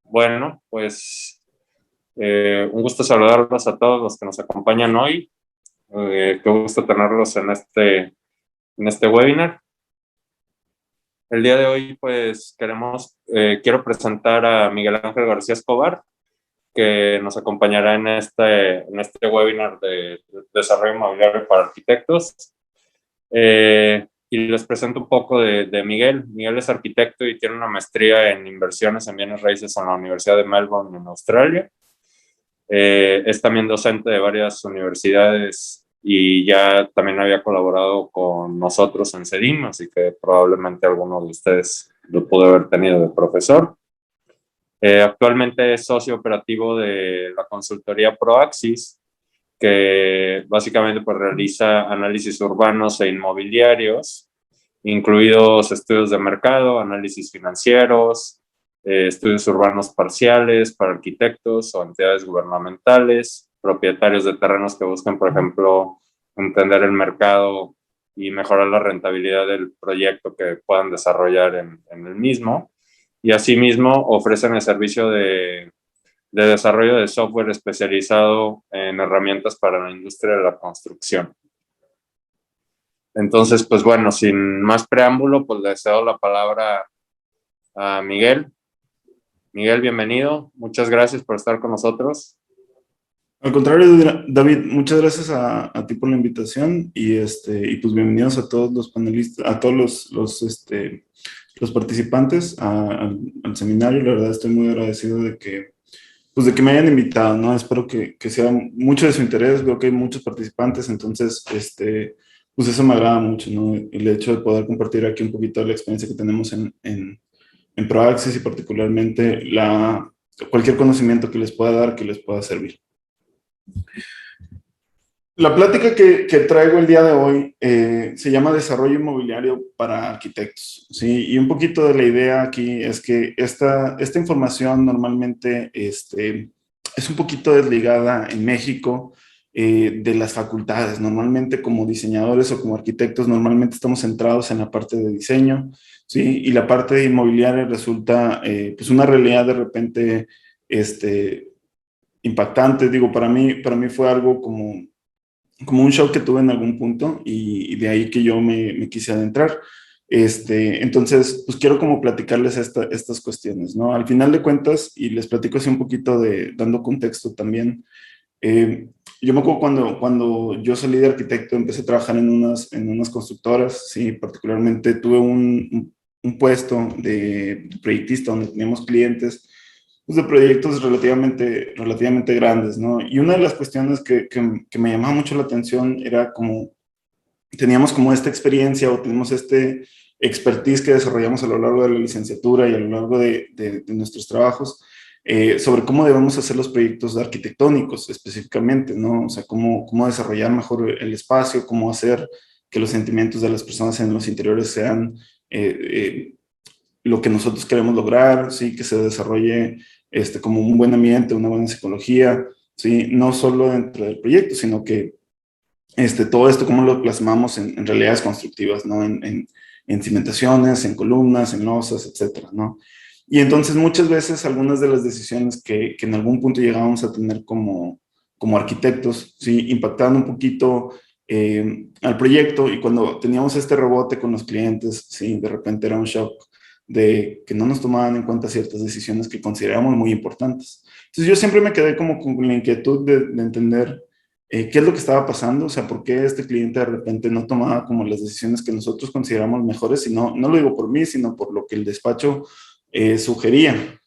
Bueno, pues un gusto saludarlos a todos los que nos acompañan hoy. Qué gusto tenerlos en este webinar. El día de hoy, pues quiero presentar a Miguel Ángel García Escobar, que nos acompañará en este webinar de desarrollo inmobiliario para arquitectos. Y les presento un poco de Miguel. Miguel es arquitecto y tiene una maestría en inversiones en bienes raíces en la Universidad de Melbourne, en Australia. Es también docente de varias universidades y ya también había colaborado con nosotros en CEDIM, así que probablemente alguno de ustedes lo pudo haber tenido de profesor. Actualmente es socio operativo de la consultoría Proaxis, que básicamente pues, realiza análisis urbanos e inmobiliarios, incluidos estudios de mercado, análisis financieros, estudios urbanos parciales para arquitectos o entidades gubernamentales, propietarios de terrenos que buscan, por ejemplo, entender el mercado y mejorar la rentabilidad del proyecto que puedan desarrollar en el mismo. Y asimismo ofrecen el servicio de desarrollo de software especializado en herramientas para la industria de la construcción. Entonces, pues bueno, sin más preámbulo, pues le cedo la palabra a Miguel. Miguel, bienvenido. Muchas gracias por estar con nosotros. Al contrario, David, muchas gracias a ti por la invitación y pues bienvenidos a todos los panelistas, a todos los participantes al seminario. La verdad estoy muy agradecido de que me hayan invitado, ¿no? Espero que sea mucho de su interés. Veo que hay muchos participantes, entonces, pues eso me agrada mucho, ¿no? El hecho de poder compartir aquí un poquito de la experiencia que tenemos en Proaxis y particularmente cualquier conocimiento que les pueda dar, que les pueda servir. La plática que traigo el día de hoy se llama Desarrollo Inmobiliario para Arquitectos, ¿sí? Y un poquito de la idea aquí es que esta información normalmente es un poquito desligada en México de las facultades. Normalmente como diseñadores o como arquitectos normalmente estamos centrados en la parte de diseño, ¿sí? Y la parte de inmobiliaria resulta pues una realidad de repente impactante. Digo, para mí fue algo como un shock que tuve en algún punto y de ahí que yo me quise adentrar. Entonces, pues quiero como platicarles estas cuestiones, ¿no? Al final de cuentas, y les platico así un poquito dando contexto también, yo me acuerdo cuando yo salí de arquitecto, empecé a trabajar en unas constructoras, sí, particularmente tuve un puesto de proyectista donde teníamos clientes pues, de proyectos relativamente grandes, ¿no? Y una de las cuestiones que me llamaba mucho la atención era como, teníamos como esta experiencia o tenemos este expertise que desarrollamos a lo largo de la licenciatura y a lo largo de nuestros trabajos sobre cómo debemos hacer los proyectos arquitectónicos específicamente, ¿no? O sea, cómo desarrollar mejor el espacio, cómo hacer que los sentimientos de las personas en los interiores sean lo que nosotros queremos lograr, ¿sí? Que se desarrolle como un buen ambiente, una buena psicología, ¿sí? No solo dentro del proyecto, sino que todo esto cómo lo plasmamos en realidades constructivas, ¿no? En cimentaciones, en columnas, en losas, etcétera, ¿no? Y entonces muchas veces algunas de las decisiones que en algún punto llegábamos a tener como arquitectos, ¿sí? Impactaban un poquito al proyecto y cuando teníamos este rebote con los clientes, ¿sí? De repente era un shock de que no nos tomaban en cuenta ciertas decisiones que considerábamos muy importantes. Entonces yo siempre me quedé como con la inquietud de entender qué es lo que estaba pasando, o sea, por qué este cliente de repente no tomaba como las decisiones que nosotros consideramos mejores, y no lo digo por mí, sino por lo que el despacho sugería.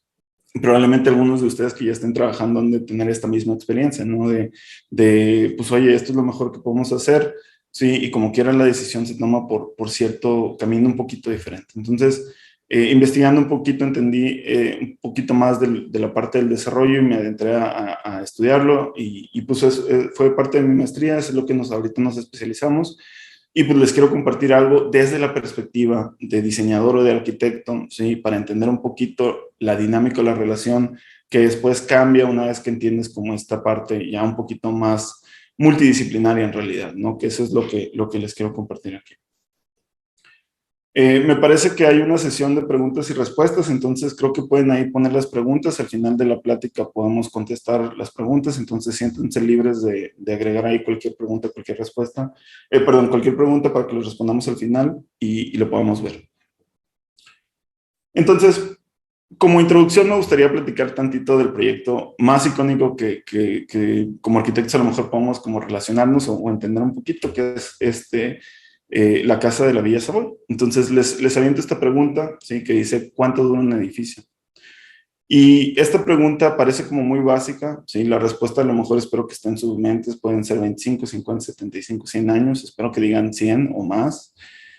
Probablemente algunos de ustedes que ya estén trabajando han de tener esta misma experiencia, ¿no? Pues oye, esto es lo mejor que podemos hacer, sí, y como quiera la decisión se toma por cierto camino un poquito diferente. Entonces, investigando un poquito, entendí un poquito más de la parte del desarrollo y me adentré a estudiarlo y pues fue parte de mi maestría, es lo que ahorita nos especializamos. Y pues les quiero compartir algo desde la perspectiva de diseñador o de arquitecto, ¿sí? Para entender un poquito la dinámica de la relación que después cambia una vez que entiendes como esta parte ya un poquito más multidisciplinaria en realidad, ¿no? Que eso es lo que les quiero compartir aquí. Me parece que hay una sesión de preguntas y respuestas, entonces creo que pueden ahí poner las preguntas. Al final de la plática podemos contestar las preguntas, entonces siéntense libres de agregar ahí cualquier pregunta, cualquier respuesta, perdón, cualquier pregunta para que los respondamos al final y lo podamos ver. Entonces, como introducción me gustaría platicar tantito del proyecto más icónico que como arquitectos a lo mejor podemos como relacionarnos o entender un poquito, que es la casa de la Villa Savoy. Entonces les aviento esta pregunta, ¿sí? Que dice, ¿cuánto dura un edificio? Y esta pregunta parece como muy básica, ¿sí? La respuesta a lo mejor espero que esté en sus mentes, pueden ser 25, 50, 75, 100 años, espero que digan 100 o más.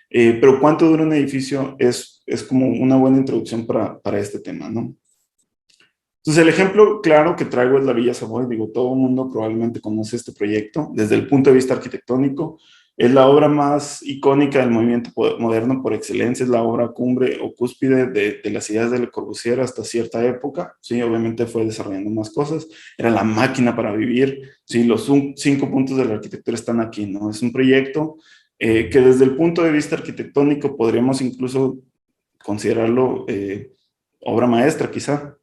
Pero ¿cuánto dura un edificio? Es como una buena introducción para este tema, ¿no? Entonces, el ejemplo claro que traigo es la Villa Savoy. Digo, todo el mundo probablemente conoce este proyecto desde el punto de vista arquitectónico. Es la obra más icónica del movimiento moderno por excelencia, es la obra cumbre o cúspide de las ideas de Le Corbusier hasta cierta época. Sí, obviamente fue desarrollando más cosas. Era la máquina para vivir. Sí, los 5 puntos de la arquitectura están aquí, ¿no? Es un proyecto que desde el punto de vista arquitectónico podríamos incluso considerarlo obra maestra, quizá.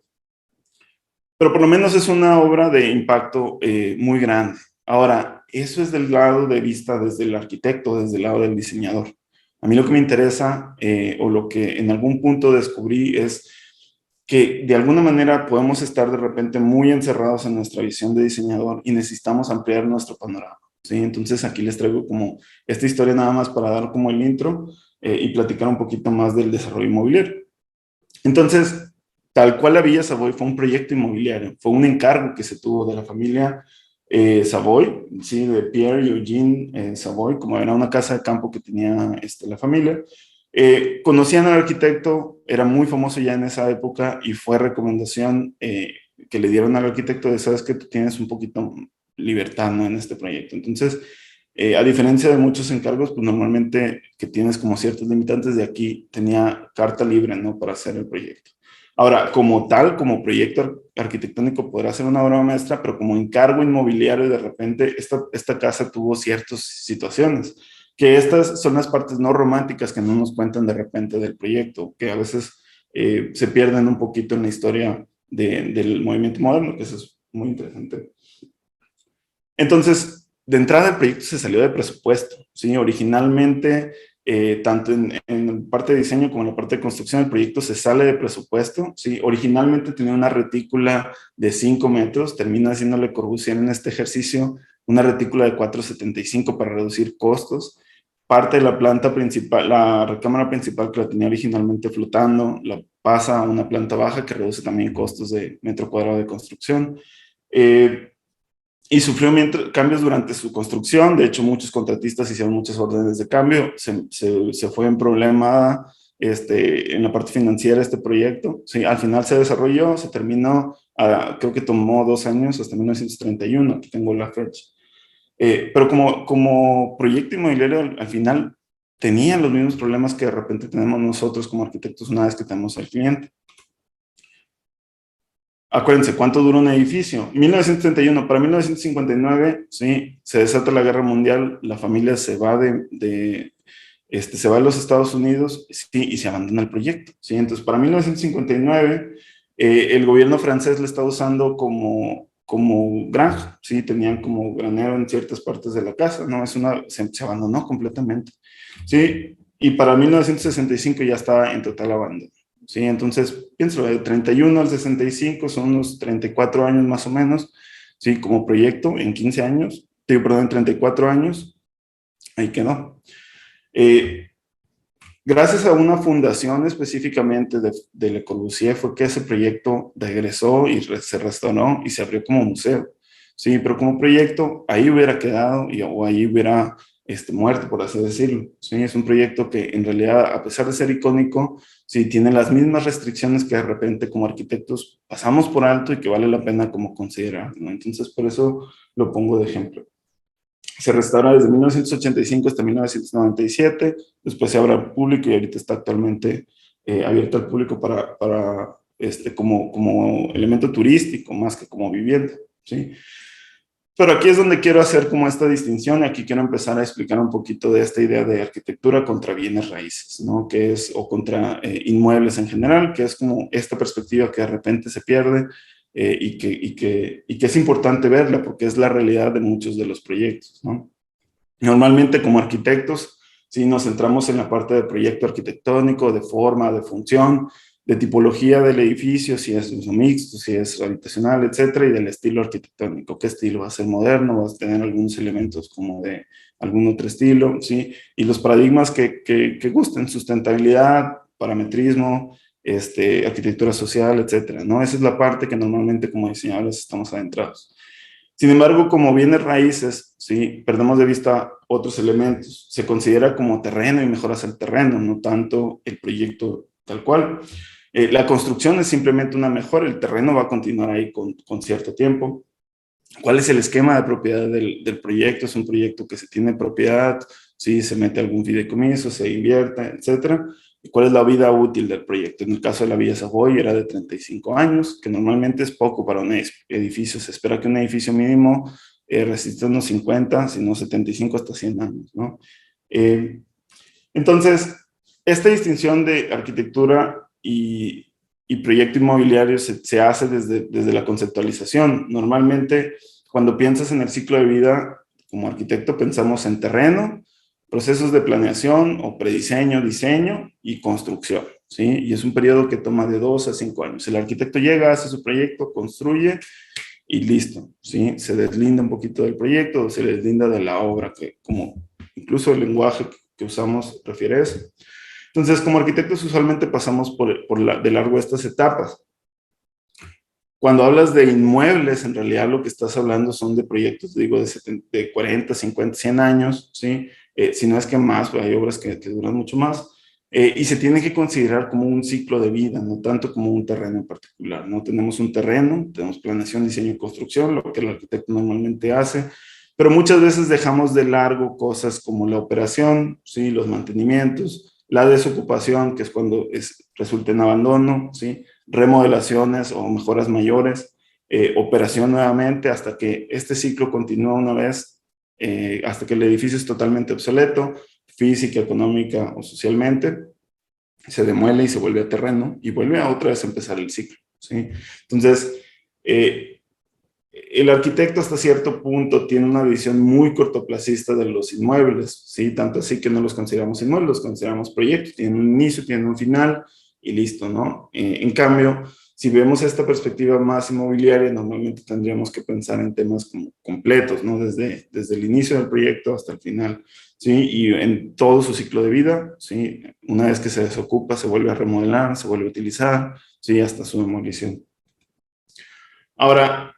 Pero por lo menos es una obra de impacto muy grande. Ahora, eso es del lado de vista desde el arquitecto, desde el lado del diseñador. A mí lo que me interesa o lo que en algún punto descubrí es que de alguna manera podemos estar de repente muy encerrados en nuestra visión de diseñador y necesitamos ampliar nuestro panorama. ¿Sí? Entonces aquí les traigo como esta historia nada más para dar como el intro y platicar un poquito más del desarrollo inmobiliario. Entonces, tal cual la Villa Savoy fue un proyecto inmobiliario, fue un encargo que se tuvo de la familia Savoy, ¿sí? De Pierre y Eugene Savoy, como era una casa de campo que tenía la familia. Conocían al arquitecto, era muy famoso ya en esa época y fue recomendación que le dieron al arquitecto de, sabes que tú tienes un poquito libertad, ¿no? En este proyecto. Entonces, a diferencia de muchos encargos, pues normalmente que tienes como ciertos limitantes, de aquí tenía carta libre, ¿no? Para hacer el proyecto. Ahora, como tal, como proyecto arquitectónico podrá ser una obra maestra, pero como encargo inmobiliario, de repente esta casa tuvo ciertas situaciones, que estas son las partes no románticas que no nos cuentan de repente del proyecto, que a veces se pierden un poquito en la historia del movimiento moderno, que eso es muy interesante. Entonces, de entrada el proyecto se salió de presupuesto, ¿sí? Originalmente, tanto en parte de diseño como en la parte de construcción, el proyecto se sale de presupuesto, ¿sí? Originalmente tenía una retícula de 5 metros, termina haciéndole Corbusier en este ejercicio una retícula de 4,75 para reducir costos. Parte de la planta principal, la recámara principal que la tenía originalmente flotando, la pasa a una planta baja que reduce también costos de metro cuadrado de construcción. Y sufrió cambios durante su construcción. De hecho, muchos contratistas hicieron muchas órdenes de cambio. Se fue en problema en la parte financiera este proyecto. Sí, al final se desarrolló, se terminó, creo que tomó 2 años, hasta 1931. Aquí tengo la fecha. Pero como proyecto inmobiliario, al final tenía los mismos problemas que de repente tenemos nosotros como arquitectos una vez que tenemos al cliente. Acuérdense, ¿cuánto dura un edificio? 1931, para 1959, sí, se desata la guerra mundial, la familia se va se va a los Estados Unidos, sí, y se abandona el proyecto, sí. Entonces, para 1959, el gobierno francés le está usando como granja, sí, tenían como granero en ciertas partes de la casa, ¿no? Se abandonó completamente, sí, y para 1965 ya estaba en total abandono. Sí, entonces, piénsalo, de 31 al 65 son unos 34 años más o menos, sí, como proyecto, en 15 años, digo, perdón, en 34 años, ahí quedó. Gracias a una fundación específicamente de Le Corbusier fue que ese proyecto regresó y se restauró y se abrió como museo. Sí, pero como proyecto ahí hubiera quedado o ahí hubiera muerto, por así decirlo. Sí, es un proyecto que en realidad, a pesar de ser icónico, sí tiene las mismas restricciones que de repente como arquitectos pasamos por alto y que vale la pena como considerar, ¿no? Entonces, por eso lo pongo de ejemplo. Se restaura desde 1985 hasta 1997, después se abre al público y ahorita está actualmente abierto al público para como elemento turístico más que como vivienda, ¿sí? Pero aquí es donde quiero hacer como esta distinción, y aquí quiero empezar a explicar un poquito de esta idea de arquitectura contra bienes raíces, ¿no? Que es, o contra inmuebles en general, que es como esta perspectiva que de repente se pierde y que es importante verla porque es la realidad de muchos de los proyectos, ¿no? Normalmente como arquitectos, sí nos centramos en la parte de proyecto arquitectónico, de forma, de función, de tipología del edificio, si es uso mixto, si es habitacional, etcétera, y del estilo arquitectónico. ¿Qué estilo? ¿Va a ser moderno? ¿Va a tener algunos elementos como de algún otro estilo? ¿Sí? Y los paradigmas que gusten, sustentabilidad, parametrismo, arquitectura social, etcétera, ¿no? Esa es la parte que normalmente como diseñadores estamos adentrados. Sin embargo, como bienes raíces, ¿sí? Perdemos de vista otros elementos. Se considera como terreno y mejoras el terreno, no tanto el proyecto tal cual. La construcción es simplemente una mejora, el terreno va a continuar ahí con cierto tiempo. ¿Cuál es el esquema de propiedad del proyecto? Es un proyecto que se tiene propiedad, ¿sí? Se mete algún fideicomiso, se invierte, etcétera. ¿Y cuál es la vida útil del proyecto? En el caso de la Villa Savoy era de 35 años, que normalmente es poco para un edificio. Se espera que un edificio mínimo resista unos 50, si no 75 hasta 100 años, ¿no? Eh, entonces, esta distinción de arquitectura y proyecto inmobiliario se hace desde la conceptualización. Normalmente, cuando piensas en el ciclo de vida como arquitecto, pensamos en terreno, procesos de planeación o prediseño, diseño y construcción, ¿sí? Y es un periodo que toma de 2 a 5 años. El arquitecto llega, hace su proyecto, construye y listo, ¿sí? Se deslinda un poquito del proyecto o se deslinda de la obra, que como incluso el lenguaje que usamos refiere a eso. Entonces, como arquitectos usualmente pasamos de largo estas etapas. Cuando hablas de inmuebles, en realidad lo que estás hablando son de proyectos, digo, de 40, 50, 100 años, ¿sí? Si no es que más, hay obras que duran mucho más. Y se tiene que considerar como un ciclo de vida, no tanto como un terreno en particular. No tenemos un terreno, tenemos planeación, diseño y construcción, lo que el arquitecto normalmente hace, pero muchas veces dejamos de largo cosas como la operación, ¿sí? Los mantenimientos, la desocupación, que es cuando resulta en abandono, ¿sí? Remodelaciones o mejoras mayores, operación nuevamente hasta que este ciclo continúa una vez, hasta que el edificio es totalmente obsoleto, física, económica o socialmente, se demuele y se vuelve a terreno y vuelve a otra vez a empezar el ciclo, ¿sí? Entonces, el arquitecto hasta cierto punto tiene una visión muy cortoplacista de los inmuebles, ¿sí? Tanto así que no los consideramos inmuebles, los consideramos proyectos, tienen un inicio, tienen un final y listo, ¿no? En cambio, si vemos esta perspectiva más inmobiliaria, normalmente tendríamos que pensar en temas como completos, ¿no? Desde el inicio del proyecto hasta el final, ¿sí? Y en todo su ciclo de vida, ¿sí? Una vez que se desocupa, se vuelve a remodelar, se vuelve a utilizar, ¿sí? Hasta su demolición. Ahora,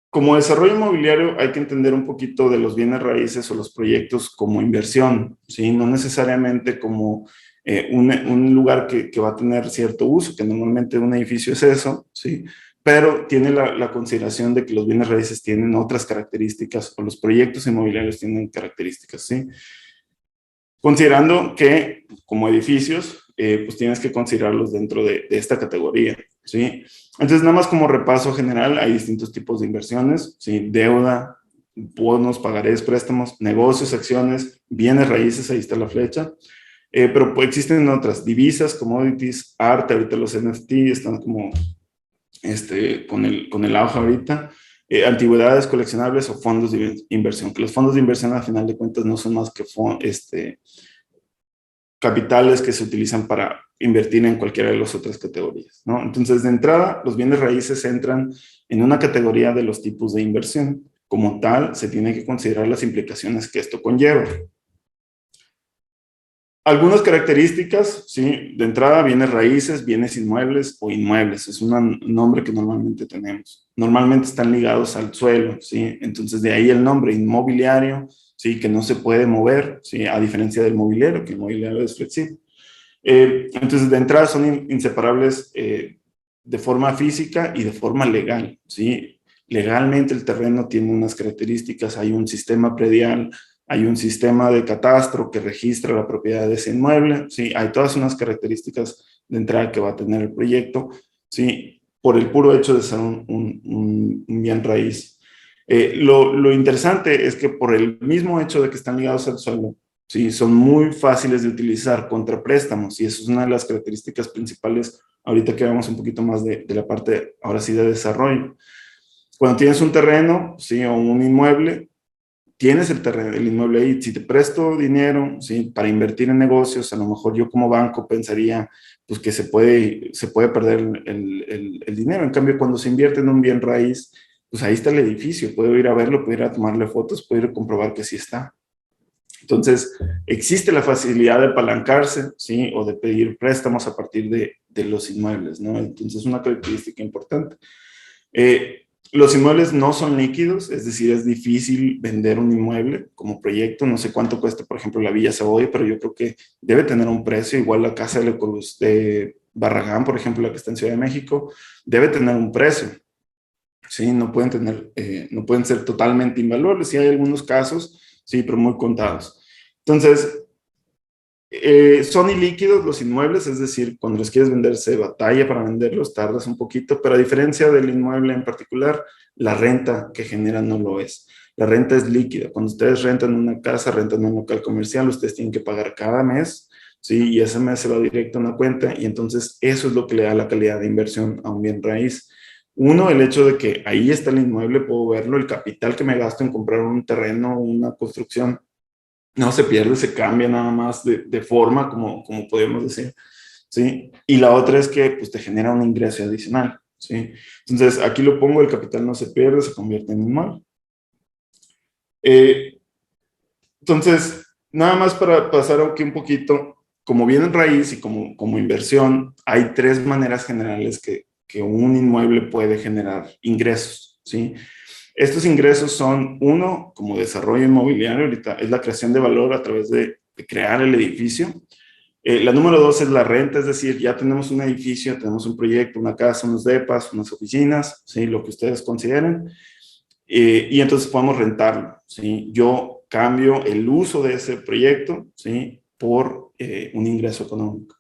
como desarrollo inmobiliario hay que entender un poquito de los bienes raíces o los proyectos como inversión, ¿sí? No necesariamente como un lugar que va a tener cierto uso, que normalmente un edificio es eso, ¿sí? Pero tiene la consideración de que los bienes raíces tienen otras características o los proyectos inmobiliarios tienen características, ¿sí? Considerando que como edificios, pues tienes que considerarlos dentro de esta categoría, ¿sí? Entonces, nada más como repaso general, hay distintos tipos de inversiones, ¿sí? Deuda, bonos, pagarés, préstamos, negocios, acciones, bienes raíces, ahí está la flecha. Pero pues, existen otras, divisas, commodities, arte, ahorita los NFT están como con el auge ahorita. Antigüedades coleccionables o fondos de inversión, que los fondos de inversión al final de cuentas no son más que capitales que se utilizan para invertir en cualquiera de las otras categorías, ¿no? Entonces, de entrada, los bienes raíces entran en una categoría de los tipos de inversión. Como tal, se tiene que considerar las implicaciones que esto conlleva. Algunas características, sí, de entrada, bienes raíces, bienes inmuebles o inmuebles, es un nombre que normalmente tenemos. Normalmente están ligados al suelo, sí, entonces de ahí el nombre inmobiliario, sí, que no se puede mover, sí, a diferencia del mobiliario, que el mobiliario es flexible. Entonces, de entrada son inseparables de forma física y de forma legal, sí. Legalmente el terreno tiene unas características, hay un sistema predial, hay un sistema de catastro que registra la propiedad de ese inmueble, ¿sí? Hay todas unas características de entrada que va a tener el proyecto, ¿sí? Por el puro hecho de ser un bien raíz. Lo interesante es que por el mismo hecho de que están ligados al suelo, sí, son muy fáciles de utilizar contra préstamos y eso es una de las características principales ahorita que vemos un poquito más de la parte, ahora sí, de desarrollo. Cuando tienes un terreno, sí, o un inmueble, tienes el terreno, el inmueble ahí. Si te presto dinero, sí, para invertir en negocios, a lo mejor yo como banco pensaría, pues que se puede perder el dinero. En cambio, cuando se invierte en un bien raíz, pues ahí está el edificio. Puedo ir a verlo, puedo ir a tomarle fotos, puedo ir a comprobar que sí está. Entonces, existe la facilidad de apalancarse, ¿sí? O de pedir préstamos a partir de los inmuebles, ¿no? Entonces, es una característica importante. Los inmuebles no son líquidos, es decir, es difícil vender un inmueble como proyecto. No sé cuánto cuesta, por ejemplo, la Villa Savoy, pero yo creo que debe tener un precio. Igual la Casa de la Cruz de Barragán, por ejemplo, la que está en Ciudad de México, debe tener un precio. Sí, no pueden ser totalmente invaluables. Sí hay algunos casos, sí, pero muy contados. Entonces, son ilíquidos los inmuebles, es decir, cuando los quieres vender se batalla para venderlos, tardas un poquito, pero a diferencia del inmueble en particular, la renta que genera no lo es. La renta es líquida. Cuando ustedes rentan una casa, rentan un local comercial, ustedes tienen que pagar cada mes, ¿sí? Y ese mes se va directo a una cuenta y entonces eso es lo que le da la calidad de inversión a un bien raíz. Uno, el hecho de que ahí está el inmueble, puedo verlo, el capital que me gasto en comprar un terreno, una construcción, no se pierde, se cambia nada más de forma, como podemos decir, ¿sí? Y la otra es que pues, te genera un ingreso adicional, ¿sí? Entonces, aquí lo pongo, el capital no se pierde, se convierte en inmueble. Entonces, nada más para pasar aquí un poquito, como bien en raíz y como inversión, hay tres maneras generales que un inmueble puede generar ingresos, ¿sí? Estos ingresos son, uno, como desarrollo inmobiliario, ahorita es la creación de valor a través de crear el edificio. La número dos es la renta, es decir, ya tenemos un edificio, tenemos un proyecto, una casa, unos depas, unas oficinas, ¿sí? Lo que ustedes consideren, y entonces podemos rentarlo, ¿sí? Yo cambio el uso de ese proyecto, ¿sí? Por un ingreso económico.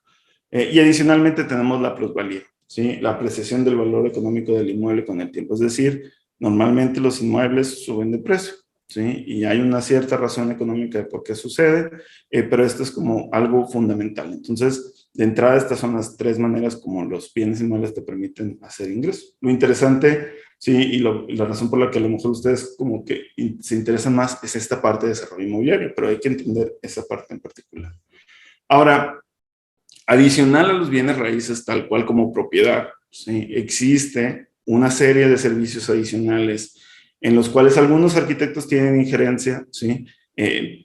Y adicionalmente tenemos la plusvalía, ¿sí? La apreciación del valor económico del inmueble con el tiempo. Es decir, normalmente los inmuebles suben de precio, ¿sí? Y hay una cierta razón económica de por qué sucede, pero esto es como algo fundamental. Entonces, de entrada, estas son las tres maneras como los bienes inmuebles te permiten hacer ingresos. Lo interesante, sí, y la razón por la que a lo mejor ustedes como que se interesan más es esta parte de desarrollo inmobiliario, pero hay que entender esa parte en particular. Ahora, adicional a los bienes raíces, tal cual como propiedad, ¿sí? Existe una serie de servicios adicionales en los cuales algunos arquitectos tienen injerencia, ¿sí?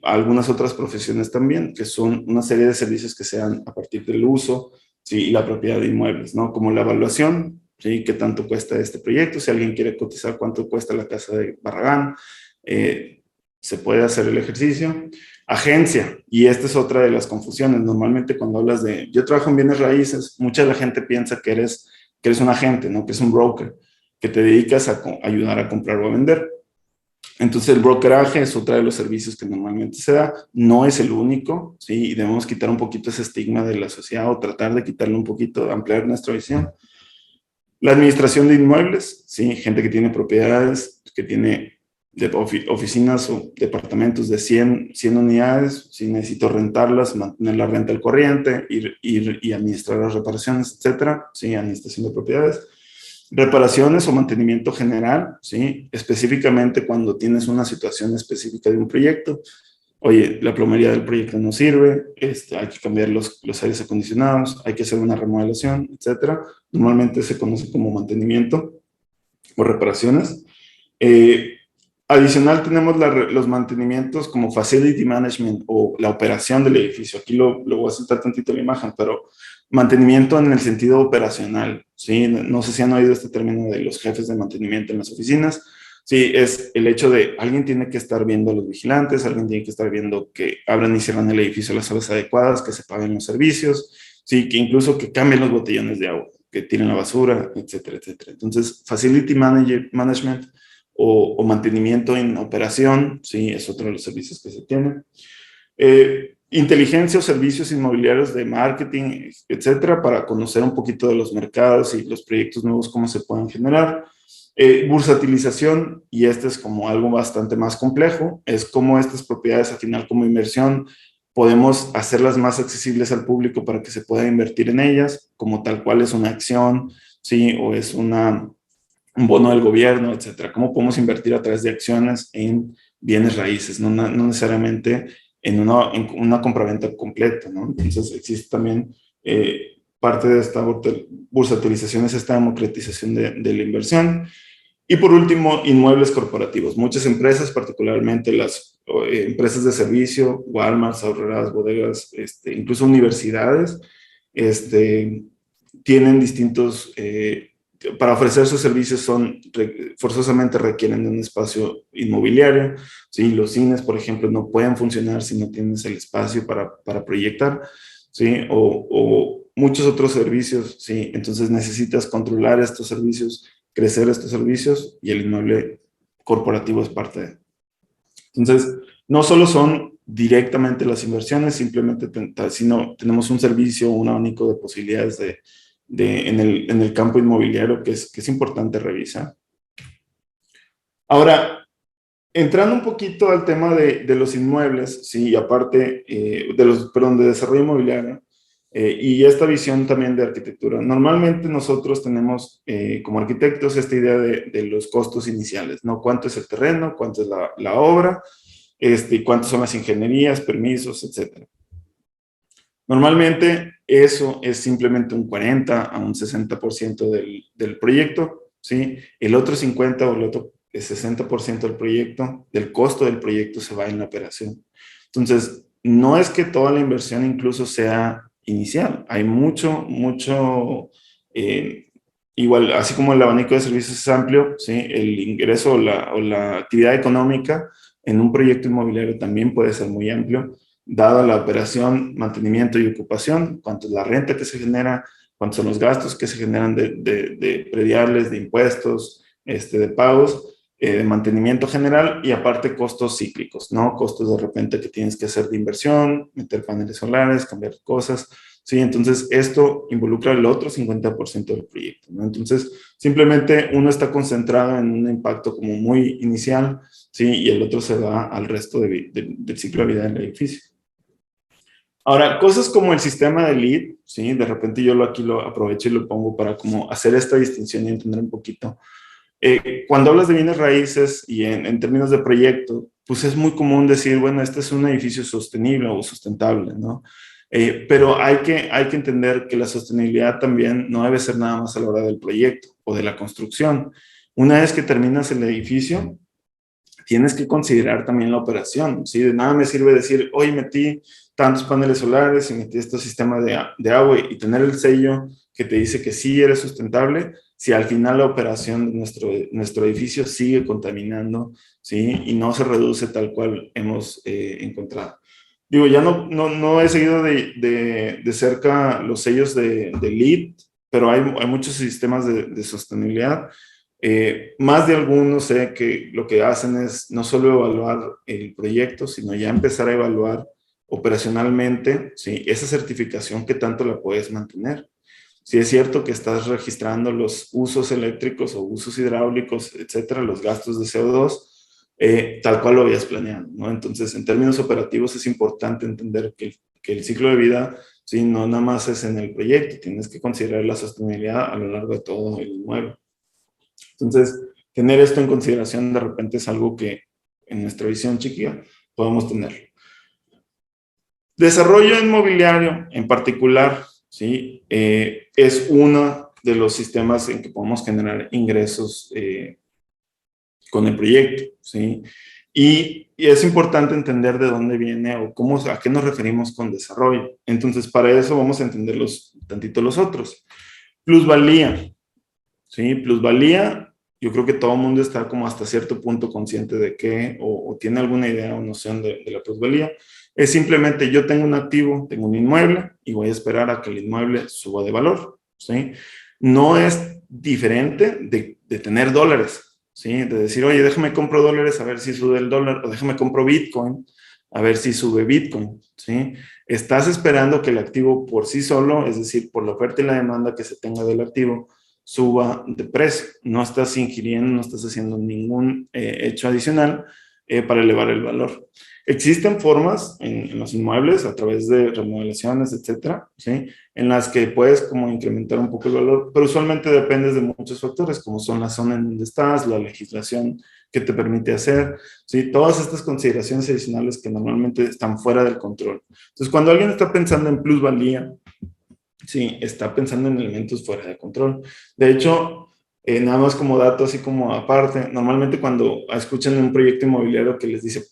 Algunas otras profesiones también, que son una serie de servicios que se dan a partir del uso, ¿sí? Y la propiedad de inmuebles, ¿no? Como la evaluación, ¿sí? ¿Qué tanto cuesta este proyecto? Si alguien quiere cotizar cuánto cuesta la casa de Barragán, se puede hacer el ejercicio. Agencia, y esta es otra de las confusiones. Normalmente cuando hablas de, yo trabajo en bienes raíces, mucha de la gente piensa que eres un agente, ¿no? Que es un broker, que te dedicas a ayudar a comprar o a vender. Entonces el brokeraje es otro de los servicios que normalmente se da, no es el único, ¿sí? Y debemos quitar un poquito ese estigma de la sociedad o tratar de quitarle un poquito, ampliar nuestra visión. La administración de inmuebles, ¿sí? Gente que tiene propiedades, que tiene de oficinas o departamentos de 100 unidades, si necesito rentarlas, mantener la renta al corriente, ir y administrar las reparaciones, etcétera, ¿sí? Administración de propiedades. Reparaciones o mantenimiento general, ¿sí? Específicamente cuando tienes una situación específica de un proyecto. Oye, la plomería del proyecto no sirve, hay que cambiar los aires acondicionados, hay que hacer una remodelación, etcétera. Normalmente se conoce como mantenimiento o reparaciones. Adicional tenemos los mantenimientos como facility management o la operación del edificio. Aquí lo voy a saltar tantito la imagen, pero mantenimiento en el sentido operacional, ¿sí? No sé si han oído este término de los jefes de mantenimiento en las oficinas. Sí, es el hecho de alguien tiene que estar viendo a los vigilantes, alguien tiene que estar viendo que abran y cierran el edificio a las horas adecuadas, que se paguen los servicios, sí, que incluso que cambien los botellones de agua, que tiren la basura, etcétera, etcétera. Entonces, facility management o mantenimiento en operación, sí, es otro de los servicios que se tienen. Inteligencia o servicios inmobiliarios de marketing, etcétera, para conocer un poquito de los mercados y los proyectos nuevos, cómo se pueden generar. Bursatilización, y este es como algo bastante más complejo, es cómo estas propiedades al final como inversión podemos hacerlas más accesibles al público para que se pueda invertir en ellas, como tal cual es una acción, ¿sí? O es un bono del gobierno, etcétera. ¿Cómo podemos invertir a través de acciones en bienes raíces? No necesariamente en una compraventa completa, ¿no? Entonces existe también parte de esta bursatilización, es esta democratización de la inversión. Y por último, inmuebles corporativos. Muchas empresas, particularmente las empresas de servicio, Walmart, ahorreras, bodegas, incluso universidades, este, tienen distintos, para ofrecer sus servicios forzosamente requieren de un espacio inmobiliario. ¿Sí? Los cines, por ejemplo, no pueden funcionar si no tienes el espacio para proyectar, ¿sí? O muchos otros servicios, ¿sí? Entonces necesitas controlar estos servicios, crecer estos servicios, y el inmueble corporativo es parte de. Entonces, no solo son directamente las inversiones, simplemente sino tenemos un servicio, un abanico de posibilidades en el campo inmobiliario que es importante revisar. Ahora, entrando un poquito al tema de los inmuebles, sí, aparte de desarrollo inmobiliario, y esta visión también de arquitectura. Normalmente nosotros tenemos como arquitectos esta idea de los costos iniciales, ¿no? ¿Cuánto es el terreno? ¿Cuánto es la obra? Y cuántas son las ingenierías, permisos, etcétera. Normalmente eso es simplemente un 40 a un 60% del proyecto, ¿sí? El otro 50 o el otro 60% del proyecto, del costo del proyecto, se va en la operación. Entonces, no es que toda la inversión incluso sea inicial. Hay igual, así como el abanico de servicios es amplio, ¿sí? El ingreso o la actividad económica en un proyecto inmobiliario también puede ser muy amplio, dada la operación, mantenimiento y ocupación, cuánto es la renta que se genera, cuántos son los gastos que se generan de prediales, de impuestos, de pagos, de mantenimiento general, y aparte costos cíclicos, ¿no? Costos de repente que tienes que hacer de inversión, meter paneles solares, cambiar cosas, ¿sí? Entonces, esto involucra el otro 50% del proyecto, ¿no? Entonces, simplemente uno está concentrado en un impacto como muy inicial, ¿sí? Y el otro se va al resto del ciclo de vida del edificio. Ahora, cosas como el sistema de lead, ¿sí? De repente yo aquí lo aprovecho y lo pongo para como hacer esta distinción y entender un poquito. Cuando hablas de bienes raíces y en términos de proyecto, pues es muy común decir, bueno, este es un edificio sostenible o sustentable, ¿no? Pero hay que entender que la sostenibilidad también no debe ser nada más a la hora del proyecto o de la construcción. Una vez que terminas el edificio, tienes que considerar también la operación, ¿sí? De nada me sirve decir, hoy metí tantos paneles solares y metí este sistema de agua, y tener el sello que te dice que sí eres sustentable, si al final la operación de nuestro edificio sigue contaminando, ¿sí? Y no se reduce tal cual hemos encontrado. Digo, ya no he seguido de cerca los sellos de LEED, pero hay muchos sistemas de sostenibilidad. Más de algunos sé que lo que hacen es no solo evaluar el proyecto, sino ya empezar a evaluar operacionalmente, ¿sí? Esa certificación, que tanto la puedes mantener. Si es cierto que estás registrando los usos eléctricos o usos hidráulicos, etcétera, los gastos de CO2, tal cual lo habías planeado, ¿no? Entonces, en términos operativos es importante entender que el ciclo de vida, ¿sí? No nada más es en el proyecto, tienes que considerar la sostenibilidad a lo largo de todo el inmueble. Entonces, tener esto en consideración de repente es algo que en nuestra visión chiquilla podemos tener. Desarrollo inmobiliario en particular, ¿sí? Es uno de los sistemas en que podemos generar ingresos con el proyecto, ¿sí? Y es importante entender de dónde viene o a qué nos referimos con desarrollo. Entonces, para eso vamos a entender tantito los otros. Plusvalía, ¿sí? Plusvalía, yo creo que todo el mundo está como hasta cierto punto consciente de qué, o tiene alguna idea o noción de la plusvalía. Es simplemente yo tengo un activo, tengo un inmueble y voy a esperar a que el inmueble suba de valor, ¿sí? No es diferente de tener dólares, ¿sí? De decir, oye, déjame compro dólares a ver si sube el dólar, o déjame compro Bitcoin a ver si sube Bitcoin, ¿sí? Estás esperando que el activo por sí solo, es decir, por la oferta y la demanda que se tenga del activo, suba de precio. No estás ingiriendo, no estás haciendo ningún hecho adicional para elevar el valor. Existen formas en los inmuebles a través de remodelaciones, etcétera, ¿sí? En las que puedes como incrementar un poco el valor, pero usualmente dependes de muchos factores, como son la zona en donde estás, la legislación que te permite hacer, ¿sí? Todas estas consideraciones adicionales que normalmente están fuera del control. Entonces, cuando alguien está pensando en plusvalía, sí, está pensando en elementos fuera de control. De hecho, nada más como dato, así como aparte, normalmente cuando escuchan un proyecto inmobiliario que les dice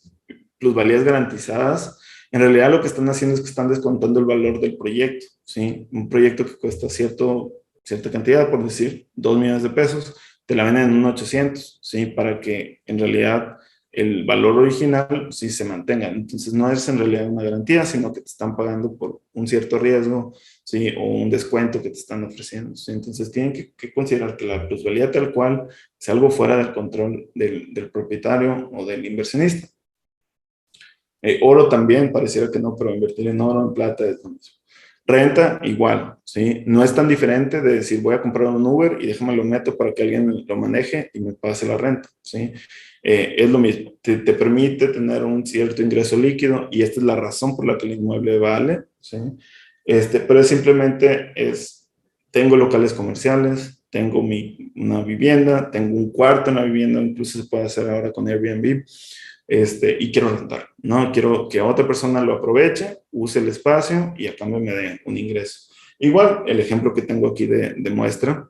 plusvalías garantizadas, en realidad lo que están haciendo es que están descontando el valor del proyecto, ¿sí? Un proyecto que cuesta cierta cantidad, por decir, 2 millones de pesos, te la venden en un 800, ¿sí? Para que en realidad el valor original sí se mantenga. Entonces no es en realidad una garantía, sino que te están pagando por un cierto riesgo, ¿sí? O un descuento que te están ofreciendo, ¿sí? Entonces tienen que considerar que la plusvalía tal cual es algo fuera del control del propietario o del inversionista. Oro también, pareciera que no, pero invertir en oro, en plata es lo mismo. Renta, igual, ¿sí? No es tan diferente de decir voy a comprar un Uber y déjame lo meto para que alguien lo maneje y me pase la renta, ¿sí? Es lo mismo, te permite tener un cierto ingreso líquido y esta es la razón por la que el inmueble vale, ¿sí? Pero simplemente tengo locales comerciales, tengo una vivienda, tengo un cuarto en la vivienda, incluso se puede hacer ahora con Airbnb, y quiero rentar, ¿no? Quiero que otra persona lo aproveche, use el espacio y a cambio me dé un ingreso. Igual, el ejemplo que tengo aquí de muestra,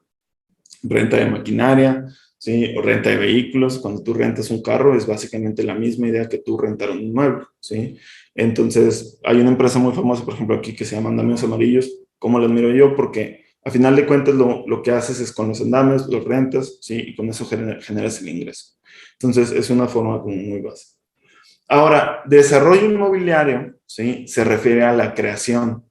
renta de maquinaria, ¿sí? O renta de vehículos. Cuando tú rentas un carro es básicamente la misma idea que tú rentar un inmueble, ¿sí? Entonces, hay una empresa muy famosa, por ejemplo, aquí que se llama Andamios Amarillos. ¿Cómo lo admiro yo? Porque a final de cuentas lo que haces es con los andamios, los rentas, ¿sí? Y con eso generas el ingreso. Entonces, es una forma como muy básica. Ahora, desarrollo inmobiliario, ¿sí? Se refiere a la creación.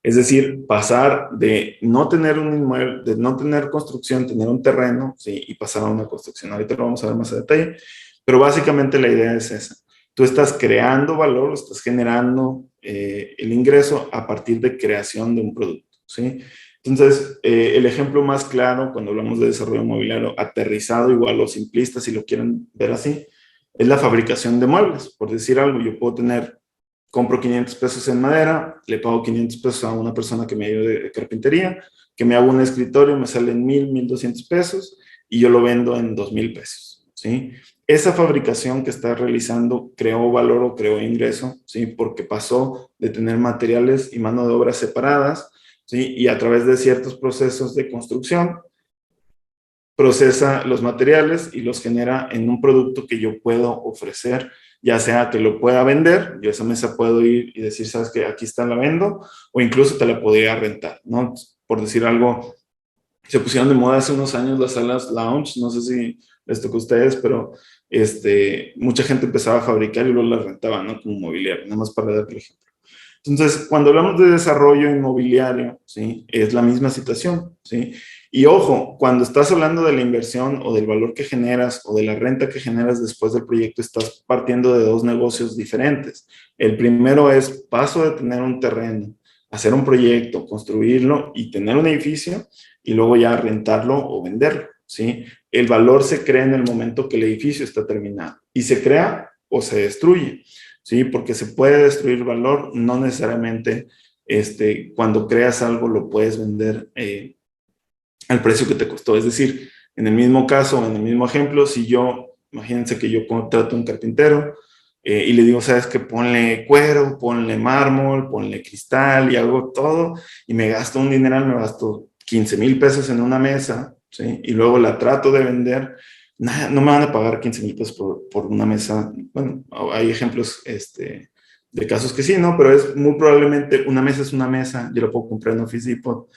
Es decir, pasar de no tener un inmueble, de no tener construcción, tener un terreno, ¿sí? Y pasar a una construcción. Ahorita lo vamos a ver más a detalle, pero básicamente la idea es esa. Tú estás creando valor, estás generando el ingreso a partir de creación de un producto, ¿sí? Entonces, el ejemplo más claro cuando hablamos de desarrollo inmobiliario aterrizado igual o simplista, si lo quieren ver así, es la fabricación de muebles. Por decir algo, yo puedo compro 500 pesos en madera, le pago 500 pesos a una persona que me ayude de carpintería, que me haga un escritorio, me salen 1,200 pesos y yo lo vendo en 2,000 pesos, ¿sí? Esa fabricación que está realizando creó valor o creó ingreso, ¿sí? Porque pasó de tener materiales y mano de obra separadas, ¿sí? Y a través de ciertos procesos de construcción, procesa los materiales y los genera en un producto que yo puedo ofrecer, ya sea que lo pueda vender, yo a esa mesa puedo ir y decir, sabes que aquí está, la vendo, o incluso te la podría rentar, ¿no? Por decir algo, se pusieron de moda hace unos años las salas lounge, no sé si les tocó a ustedes, pero mucha gente empezaba a fabricar y luego las rentaba, ¿no? Como mobiliario, nada más para darle ejemplo. Entonces, cuando hablamos de desarrollo inmobiliario, ¿sí? Es la misma situación, ¿sí? Y ojo, cuando estás hablando de la inversión o del valor que generas o de la renta que generas después del proyecto, estás partiendo de dos negocios diferentes. El primero es paso de tener un terreno, hacer un proyecto, construirlo y tener un edificio y luego ya rentarlo o venderlo, ¿sí? El valor se crea en el momento que el edificio está terminado y se crea o se destruye. ¿Sí? Porque se puede destruir valor, no necesariamente cuando creas algo lo puedes vender al precio que te costó. Es decir, en el mismo caso, en el mismo ejemplo, si imagínense que yo contrato a un carpintero y le digo, sabes que ponle cuero, ponle mármol, ponle cristal y hago todo y me gasto un dineral, me gasto 15,000 pesos en una mesa, ¿sí? Y luego la trato de vender, no me van a pagar 15,000 pesos por una mesa. Bueno, hay ejemplos de casos que sí, ¿no? Pero es muy probablemente una mesa es una mesa, yo la puedo comprar en Office Depot.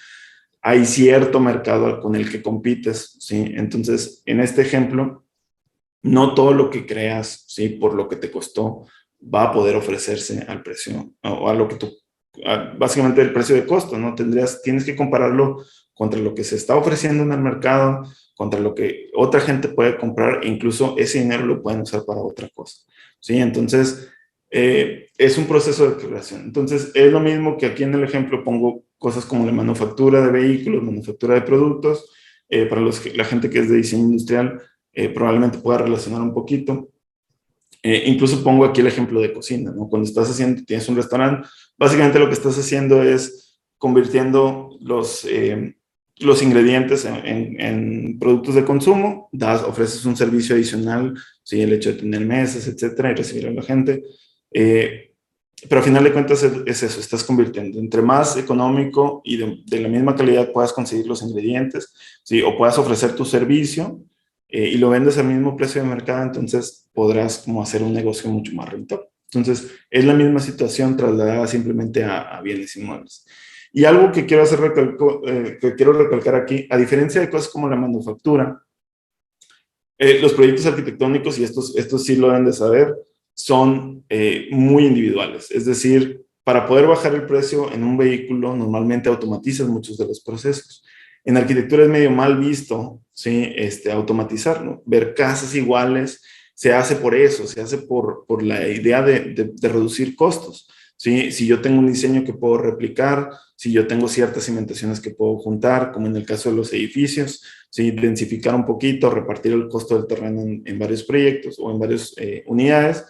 Hay cierto mercado con el que compites, ¿sí? Entonces, en este ejemplo, no todo lo que creas, ¿sí? Por lo que te costó, va a poder ofrecerse al precio o a lo que básicamente el precio de costo, ¿no? Tienes que compararlo contra lo que se está ofreciendo en el mercado, contra lo que otra gente puede comprar, e incluso ese dinero lo pueden usar para otra cosa, ¿sí? Entonces, es un proceso de creación. Entonces, es lo mismo que aquí en el ejemplo pongo cosas como la manufactura de vehículos, manufactura de productos, para la gente que es de diseño industrial, probablemente pueda relacionar un poquito. Incluso pongo aquí el ejemplo de cocina, ¿no? Cuando estás haciendo, tienes un restaurante, básicamente lo que estás haciendo es convirtiendo los ingredientes en productos de consumo, ofreces un servicio adicional, ¿sí? El hecho de tener mesas, etcétera, y recibir a la gente. Eh, pero al final de cuentas es eso, estás convirtiendo. Entre más económico y de la misma calidad puedas conseguir los ingredientes, ¿sí? O puedas ofrecer tu servicio, y lo vendes al mismo precio de mercado, entonces podrás como hacer un negocio mucho más rentable. Entonces, es la misma situación trasladada simplemente a bienes inmuebles. Y algo que quiero, que quiero recalcar aquí, a diferencia de cosas como la manufactura, los proyectos arquitectónicos, y estos sí lo deben de saber, son muy individuales. Es decir, para poder bajar el precio en un vehículo, normalmente automatizas muchos de los procesos. En arquitectura es medio mal visto, ¿sí? Automatizarlo. Ver casas iguales se hace por eso, se hace por la idea de reducir costos, ¿sí? Si yo tengo un diseño que puedo replicar, si yo tengo ciertas cimentaciones que puedo juntar, como en el caso de los edificios, ¿sí? Densificar un poquito, repartir el costo del terreno en varios proyectos o en varias unidades,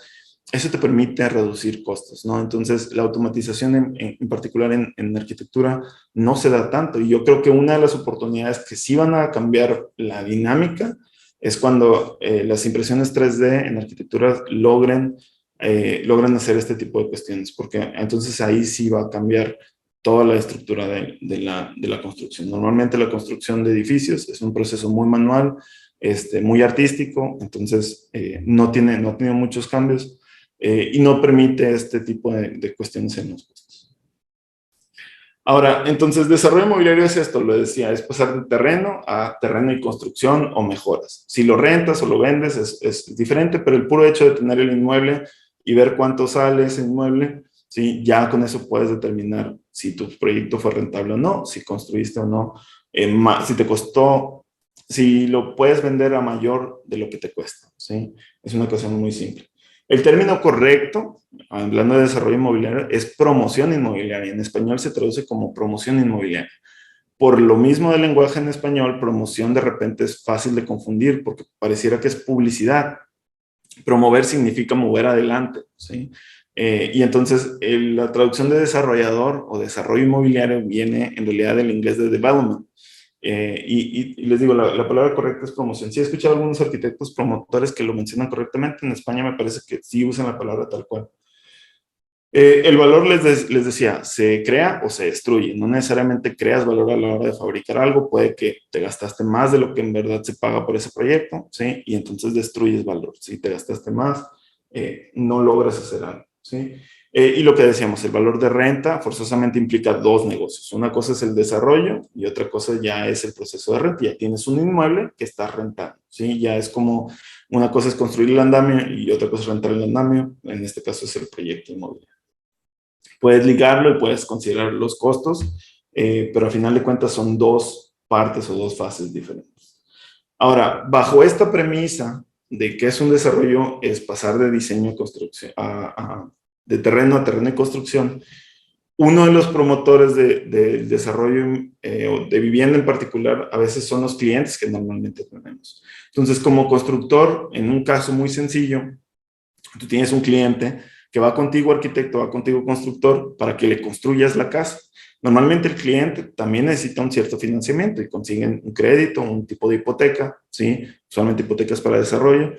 eso te permite reducir costos, ¿no? Entonces, la automatización en particular en arquitectura no se da tanto. Y yo creo que una de las oportunidades que sí van a cambiar la dinámica es cuando las impresiones 3D en arquitectura logran hacer este tipo de cuestiones, porque entonces ahí sí va a cambiar toda la estructura de la construcción. Normalmente la construcción de edificios es un proceso muy manual, muy artístico, entonces no tiene muchos cambios, y no permite este tipo de cuestiones en los costos. Ahora, entonces, desarrollo inmobiliario es esto, lo decía, es pasar de terreno a terreno y construcción o mejoras. Si lo rentas o lo vendes es diferente, pero el puro hecho de tener el inmueble y ver cuánto sale ese inmueble, ¿sí? Ya con eso puedes determinar si tu proyecto fue rentable o no, si construiste o no, si te costó, si lo puedes vender a mayor de lo que te cuesta, ¿sí? Es una cuestión muy simple. El término correcto, hablando de desarrollo inmobiliario, es promoción inmobiliaria. En español se traduce como promoción inmobiliaria. Por lo mismo del lenguaje en español, promoción de repente es fácil de confundir porque pareciera que es publicidad. Promover significa mover adelante, ¿sí? Y entonces la traducción de desarrollador o desarrollo inmobiliario viene en realidad del inglés de development. Y les digo, la palabra correcta es promoción. Sí he escuchado a algunos arquitectos promotores que lo mencionan correctamente. En España me parece que sí usan la palabra tal cual. El valor, les decía, se crea o se destruye. No necesariamente creas valor a la hora de fabricar algo. Puede que te gastaste más de lo que en verdad se paga por ese proyecto, ¿sí? Y entonces destruyes valor. Si te gastaste más, no logras hacer algo, ¿sí? Y lo que decíamos, el valor de renta forzosamente implica dos negocios. Una cosa es el desarrollo y otra cosa ya es el proceso de renta. Ya tienes un inmueble que estás rentando, ¿sí? Ya es como, una cosa es construir el andamio y otra cosa es rentar el andamio. En este caso es el proyecto inmobiliario. Puedes ligarlo y puedes considerar los costos, pero al final de cuentas son dos partes o dos fases diferentes. Ahora, bajo esta premisa de que es un desarrollo, es pasar de diseño a construcción, de terreno a terreno y construcción, uno de los promotores del desarrollo de vivienda en particular a veces son los clientes que normalmente tenemos. Entonces, como constructor, en un caso muy sencillo, tú tienes un cliente que va contigo arquitecto, va contigo constructor para que le construyas la casa. Normalmente el cliente también necesita un cierto financiamiento y consiguen un crédito, un tipo de hipoteca, ¿sí? Usualmente hipotecas para desarrollo,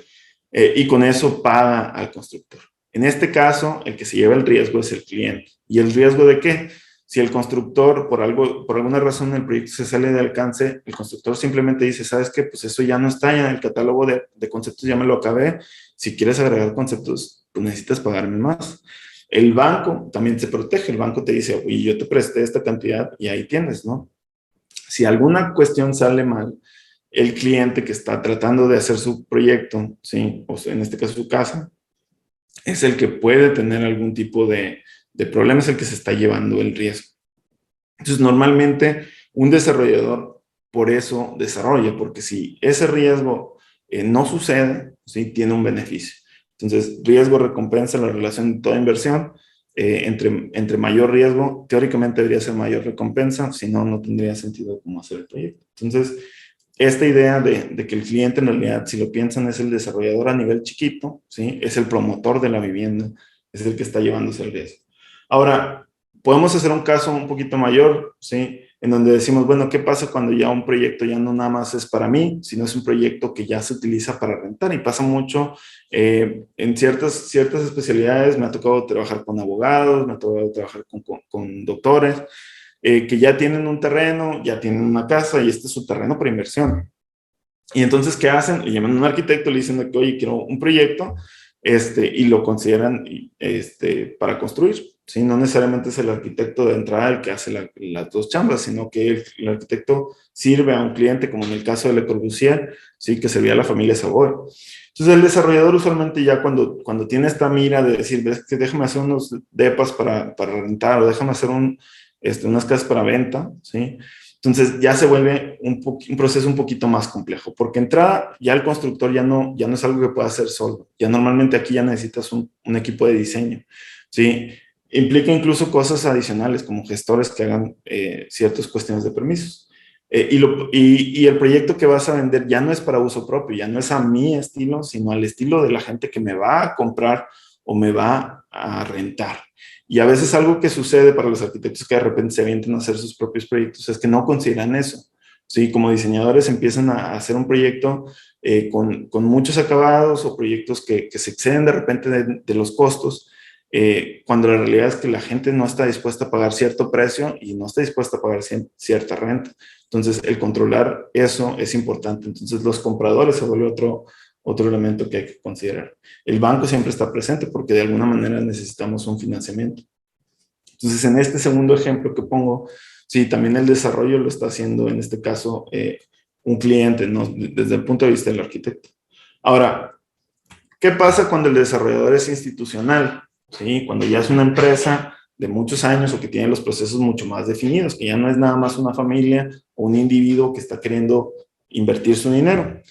y con eso paga al constructor. En este caso, el que se lleva el riesgo es el cliente. ¿Y el riesgo de qué? Si el constructor, por alguna razón, el proyecto se sale de alcance, el constructor simplemente dice, ¿sabes qué? Pues eso ya no está ya en el catálogo de conceptos, ya me lo acabé. Si quieres agregar conceptos, pues necesitas pagarme más. El banco también se protege. El banco te dice, oye, yo te presté esta cantidad y ahí tienes, ¿no? Si alguna cuestión sale mal, el cliente que está tratando de hacer su proyecto, ¿sí? O sea, en este caso su casa, es el que puede tener algún tipo de problema, es el que se está llevando el riesgo. Entonces, normalmente un desarrollador por eso desarrolla, porque si ese riesgo no sucede, ¿sí? Tiene un beneficio. Entonces, riesgo-recompensa, la relación de toda inversión, entre mayor riesgo, teóricamente debería ser mayor recompensa, si no, no tendría sentido cómo hacer el proyecto. Entonces, esta idea de que el cliente en realidad, si lo piensan, es el desarrollador a nivel chiquito, ¿sí? Es el promotor de la vivienda, es el que está llevándose el riesgo. Ahora, podemos hacer un caso un poquito mayor, ¿sí? En donde decimos, bueno, ¿qué pasa cuando ya un proyecto ya no nada más es para mí, sino es un proyecto que ya se utiliza para rentar? Y pasa mucho en ciertas especialidades. Me ha tocado trabajar con abogados, me ha tocado trabajar con doctores, que ya tienen un terreno, ya tienen una casa y este es su terreno para inversión. Y entonces, ¿qué hacen? Le llaman a un arquitecto, le dicen que, oye, quiero un proyecto, y lo consideran para construir. ¿Sí? No necesariamente es el arquitecto de entrada el que hace las dos chambas, sino que el arquitecto sirve a un cliente, como en el caso de Le Corbusier, ¿sí? Que servía a la familia Savoy. Entonces, el desarrollador usualmente ya cuando tiene esta mira de decir, ves que déjame hacer unos depas para rentar, o déjame hacer unas casas para venta, ¿sí? Entonces ya se vuelve un proceso un poquito más complejo, porque entrada ya el constructor ya no es algo que pueda hacer solo. Ya normalmente aquí ya necesitas un equipo de diseño, ¿sí? Implica incluso cosas adicionales como gestores que hagan ciertas cuestiones de permisos. Y el proyecto que vas a vender ya no es para uso propio, ya no es a mi estilo, sino al estilo de la gente que me va a comprar o me va a rentar. Y a veces algo que sucede para los arquitectos que de repente se avientan a hacer sus propios proyectos es que no consideran eso. Sí, como diseñadores empiezan a hacer un proyecto con muchos acabados o proyectos que se exceden de repente de los costos, cuando la realidad es que la gente no está dispuesta a pagar cierto precio y no está dispuesta a pagar cierta renta. Entonces, el controlar eso es importante. Entonces, los compradores se vuelve otro elemento que hay que considerar. El banco siempre está presente porque de alguna manera necesitamos un financiamiento. Entonces, en este segundo ejemplo que pongo, sí, también el desarrollo lo está haciendo, en este caso, un cliente, ¿no? Desde el punto de vista del arquitecto. Ahora, ¿qué pasa cuando el desarrollador es institucional? ¿Sí? Cuando ya es una empresa de muchos años o que tiene los procesos mucho más definidos, que ya no es nada más una familia o un individuo que está queriendo invertir su dinero.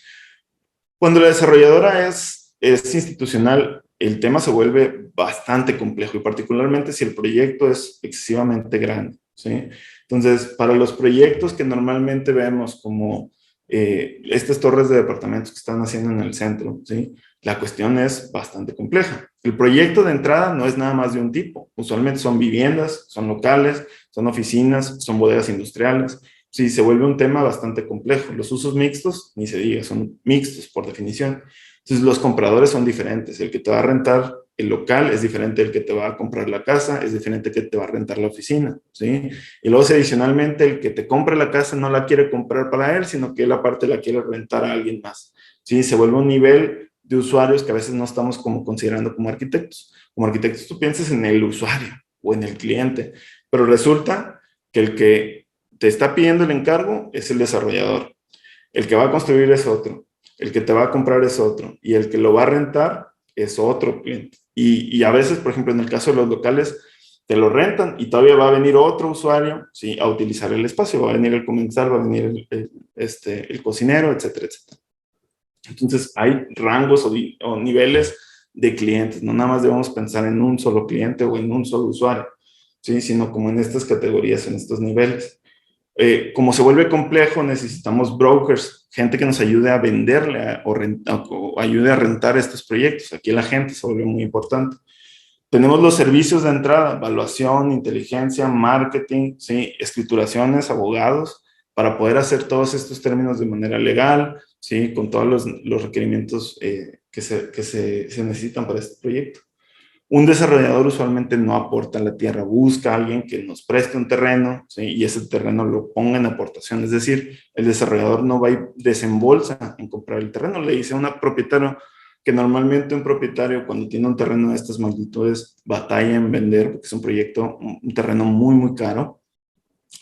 Cuando la desarrolladora es institucional, el tema se vuelve bastante complejo y particularmente si el proyecto es excesivamente grande, ¿sí? Entonces, para los proyectos que normalmente vemos como estas torres de departamentos que están haciendo en el centro, ¿sí? La cuestión es bastante compleja. El proyecto de entrada no es nada más de un tipo. Usualmente son viviendas, son locales, son oficinas, son bodegas industriales. Sí, se vuelve un tema bastante complejo. Los usos mixtos, ni se diga, son mixtos por definición. Entonces, los compradores son diferentes. El que te va a rentar el local es diferente del que te va a comprar la casa, es diferente que te va a rentar la oficina, ¿sí? Y luego, adicionalmente, el que te compra la casa no la quiere comprar para él, sino que él aparte la quiere rentar a alguien más, ¿sí? Se vuelve un nivel de usuarios que a veces no estamos como considerando como arquitectos. Como arquitectos tú piensas en el usuario o en el cliente, pero resulta que el que te está pidiendo el encargo es el desarrollador. El que va a construir es otro. El que te va a comprar es otro. Y el que lo va a rentar es otro cliente. Y a veces, por ejemplo, en el caso de los locales, te lo rentan y todavía va a venir otro usuario, ¿sí? A utilizar el espacio. Va a venir el comensal, va a venir el cocinero, etcétera, etcétera. Entonces, hay rangos o niveles de clientes. No nada más debemos pensar en un solo cliente o en un solo usuario, ¿sí? Sino como en estas categorías, en estos niveles. Como se vuelve complejo, necesitamos brokers, gente que nos ayude a venderle o ayude a rentar estos proyectos. Aquí la gente se vuelve muy importante. Tenemos los servicios de entrada, evaluación, inteligencia, marketing, ¿sí? Escrituraciones, abogados, para poder hacer todos estos términos de manera legal, ¿sí? Con todos los requerimientos que se necesitan para este proyecto. Un desarrollador usualmente no aporta la tierra, busca a alguien que nos preste un terreno, ¿sí? Y ese terreno lo ponga en aportación. Es decir, el desarrollador no va y desembolsa en comprar el terreno. Le dice a un propietario que normalmente un propietario cuando tiene un terreno de estas magnitudes batalla en vender porque es un terreno muy, muy caro.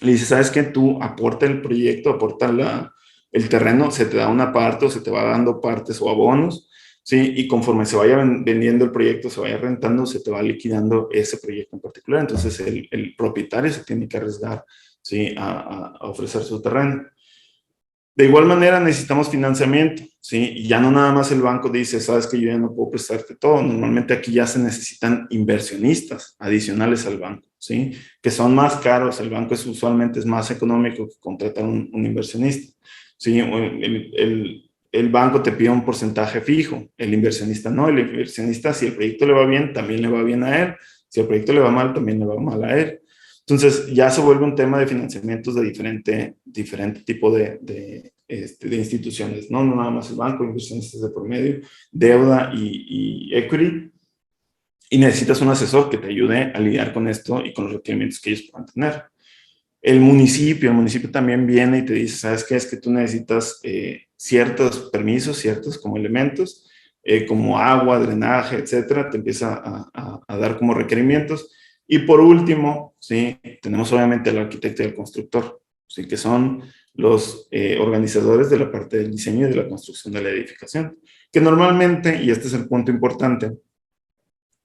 Le dice, ¿sabes qué? Tú aporta el proyecto, aporta el terreno, se te da una parte o se te va dando partes o abonos, ¿sí? Y conforme se vaya vendiendo el proyecto, se vaya rentando, se te va liquidando ese proyecto en particular. Entonces, el propietario se tiene que arriesgar, ¿sí? A ofrecer su terreno. De igual manera necesitamos financiamiento, ¿sí? Y ya no nada más el banco dice, sabes que yo ya no puedo prestarte todo. Normalmente aquí ya se necesitan inversionistas adicionales al banco, ¿sí? Que son más caros. El banco usualmente es más económico que contratar un inversionista, ¿sí? El banco te pide un porcentaje fijo, el inversionista no. El inversionista, si el proyecto le va bien, también le va bien a él. Si el proyecto le va mal, también le va mal a él. Entonces ya se vuelve un tema de financiamientos de diferente tipo de instituciones, ¿no? No nada más el banco, inversionistas de por medio, deuda y equity. Y necesitas un asesor que te ayude a lidiar con esto y con los requerimientos que ellos puedan tener. El municipio también viene y te dice, ¿sabes qué? Es que tú necesitas ciertos permisos, ciertos como elementos, como agua, drenaje, etcétera, te empieza a dar como requerimientos. Y por último, ¿sí? Tenemos obviamente el arquitecto y el constructor, ¿sí? Que son los organizadores de la parte del diseño y de la construcción de la edificación. Que normalmente, y este es el punto importante,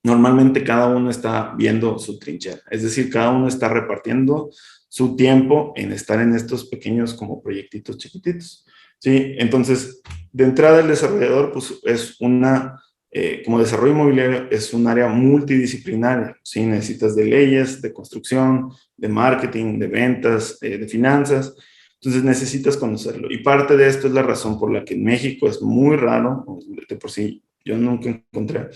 normalmente cada uno está viendo su trinchera, es decir, cada uno está repartiendo su tiempo en estar en estos pequeños como proyectitos chiquititos, ¿sí? Entonces, de entrada el desarrollador, pues es como desarrollo inmobiliario, es un área multidisciplinaria, ¿sí? Necesitas de leyes, de construcción, de marketing, de ventas, de finanzas, entonces necesitas conocerlo. Y parte de esto es la razón por la que en México es muy raro, de por sí yo nunca encontré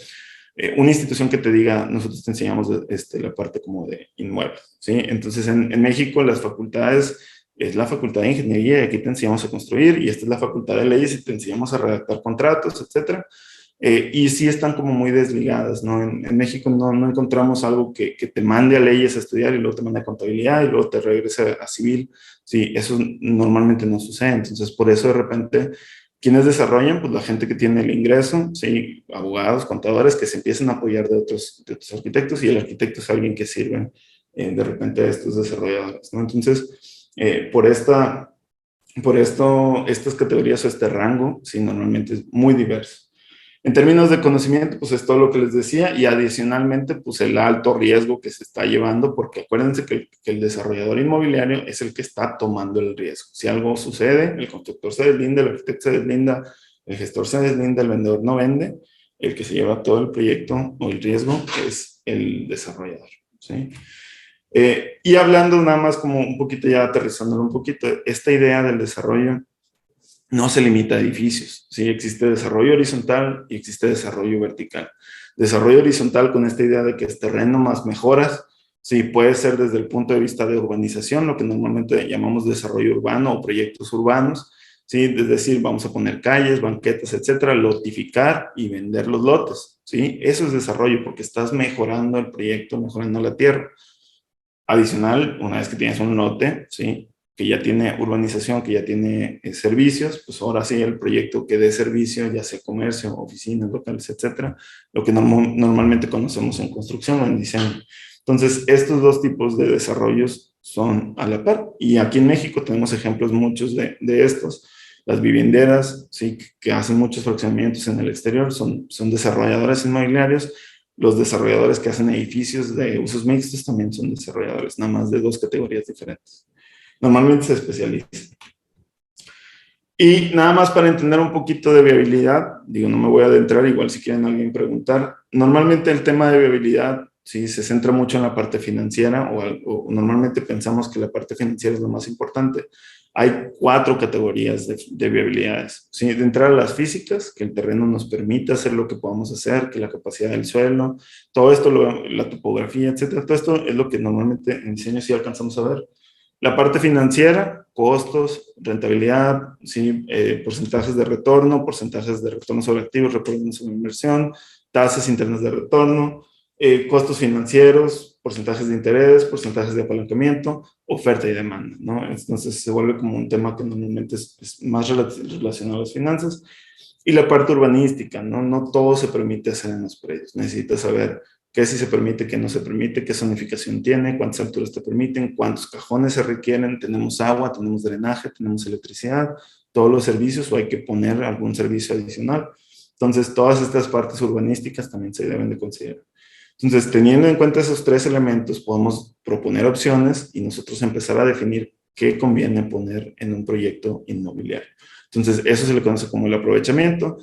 una institución que te diga, nosotros te enseñamos la parte como de inmuebles, ¿sí? Entonces, en México las facultades es la facultad de ingeniería y aquí te enseñamos a construir, y esta es la facultad de leyes y te enseñamos a redactar contratos, etcétera. Y sí están como muy desligadas, ¿no? En México no encontramos algo que te mande a leyes a estudiar y luego te mande a contabilidad y luego te regrese a civil. Sí, eso normalmente no sucede. Entonces, por eso de repente quienes desarrollan, pues la gente que tiene el ingreso, sí, abogados, contadores, que se empiezan a apoyar de otros arquitectos, y el arquitecto es alguien que sirve de repente a estos desarrolladores, ¿no? Entonces, estas categorías o este rango, sí, normalmente es muy diverso. En términos de conocimiento, pues es todo lo que les decía, y adicionalmente, pues el alto riesgo que se está llevando, porque acuérdense que el desarrollador inmobiliario es el que está tomando el riesgo. Si algo sucede, el constructor se deslinda, el arquitecto se deslinda, el gestor se deslinda, el vendedor no vende, el que se lleva todo el proyecto o el riesgo es el desarrollador, ¿sí? Y hablando nada más como un poquito, ya aterrizándolo un poquito, esta idea del desarrollo no se limita a edificios, ¿sí? Existe desarrollo horizontal y existe desarrollo vertical. Desarrollo horizontal con esta idea de que es terreno más mejoras, sí, puede ser desde el punto de vista de urbanización, lo que normalmente llamamos desarrollo urbano o proyectos urbanos, sí, es decir, vamos a poner calles, banquetas, etcétera, lotificar y vender los lotes, sí, eso es desarrollo porque estás mejorando el proyecto, mejorando la tierra. Adicional, una vez que tienes un lote, ¿sí? Que ya tiene urbanización, que ya tiene servicios, pues ahora sí el proyecto que dé servicio, ya sea comercio, oficinas, locales, etcétera, lo que normalmente conocemos en construcción o en diseño. Entonces, estos dos tipos de desarrollos son a la par, y aquí en México tenemos ejemplos muchos de estos. Las vivienderas, sí, que hacen muchos fraccionamientos en el exterior, son desarrolladores inmobiliarios. Los desarrolladores que hacen edificios de usos mixtos también son desarrolladores, nada más de dos categorías diferentes. Normalmente se especializan. Y nada más para entender un poquito de viabilidad, digo, no me voy a adentrar, igual si quieren alguien preguntar. Normalmente el tema de viabilidad, sí, se centra mucho en la parte financiera, o normalmente pensamos que la parte financiera es lo más importante. Hay 4 categorías de viabilidades, ¿sí? De entrada las físicas, que el terreno nos permite hacer lo que podamos hacer, que la capacidad del suelo, todo esto, la topografía, etcétera, todo esto es lo que normalmente en diseño sí alcanzamos a ver. La parte financiera, costos, rentabilidad, ¿sí? Porcentajes de retorno sobre activos, retorno sobre inversión, tasas internas de retorno, costos financieros, porcentajes de interés, porcentajes de apalancamiento, oferta y demanda, ¿no? Entonces se vuelve como un tema que normalmente es más relacionado a las finanzas. Y la parte urbanística, ¿no? No todo se permite hacer en los predios. Necesitas saber qué sí se permite, qué no se permite, qué zonificación tiene, cuántas alturas te permiten, cuántos cajones se requieren, tenemos agua, tenemos drenaje, tenemos electricidad, todos los servicios, o hay que poner algún servicio adicional. Entonces, todas estas partes urbanísticas también se deben de considerar. Entonces, teniendo en cuenta esos 3 elementos, podemos proponer opciones y nosotros empezar a definir qué conviene poner en un proyecto inmobiliario. Entonces, eso se le conoce como el aprovechamiento.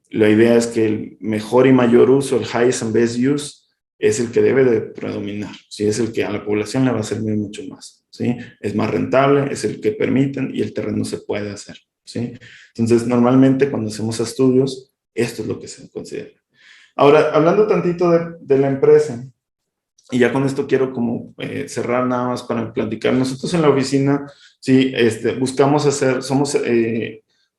La idea es que el mejor y mayor uso, el highest and best use, es el que debe de predominar, ¿sí? Es el que a la población le va a servir mucho más, ¿sí? Es más rentable, es el que permiten y el terreno se puede hacer, ¿sí? Entonces, normalmente cuando hacemos estudios, esto es lo que se considera. Ahora, hablando tantito de la empresa, y ya con esto quiero como cerrar nada más para platicar. Nosotros en la oficina, sí, buscamos hacer, somos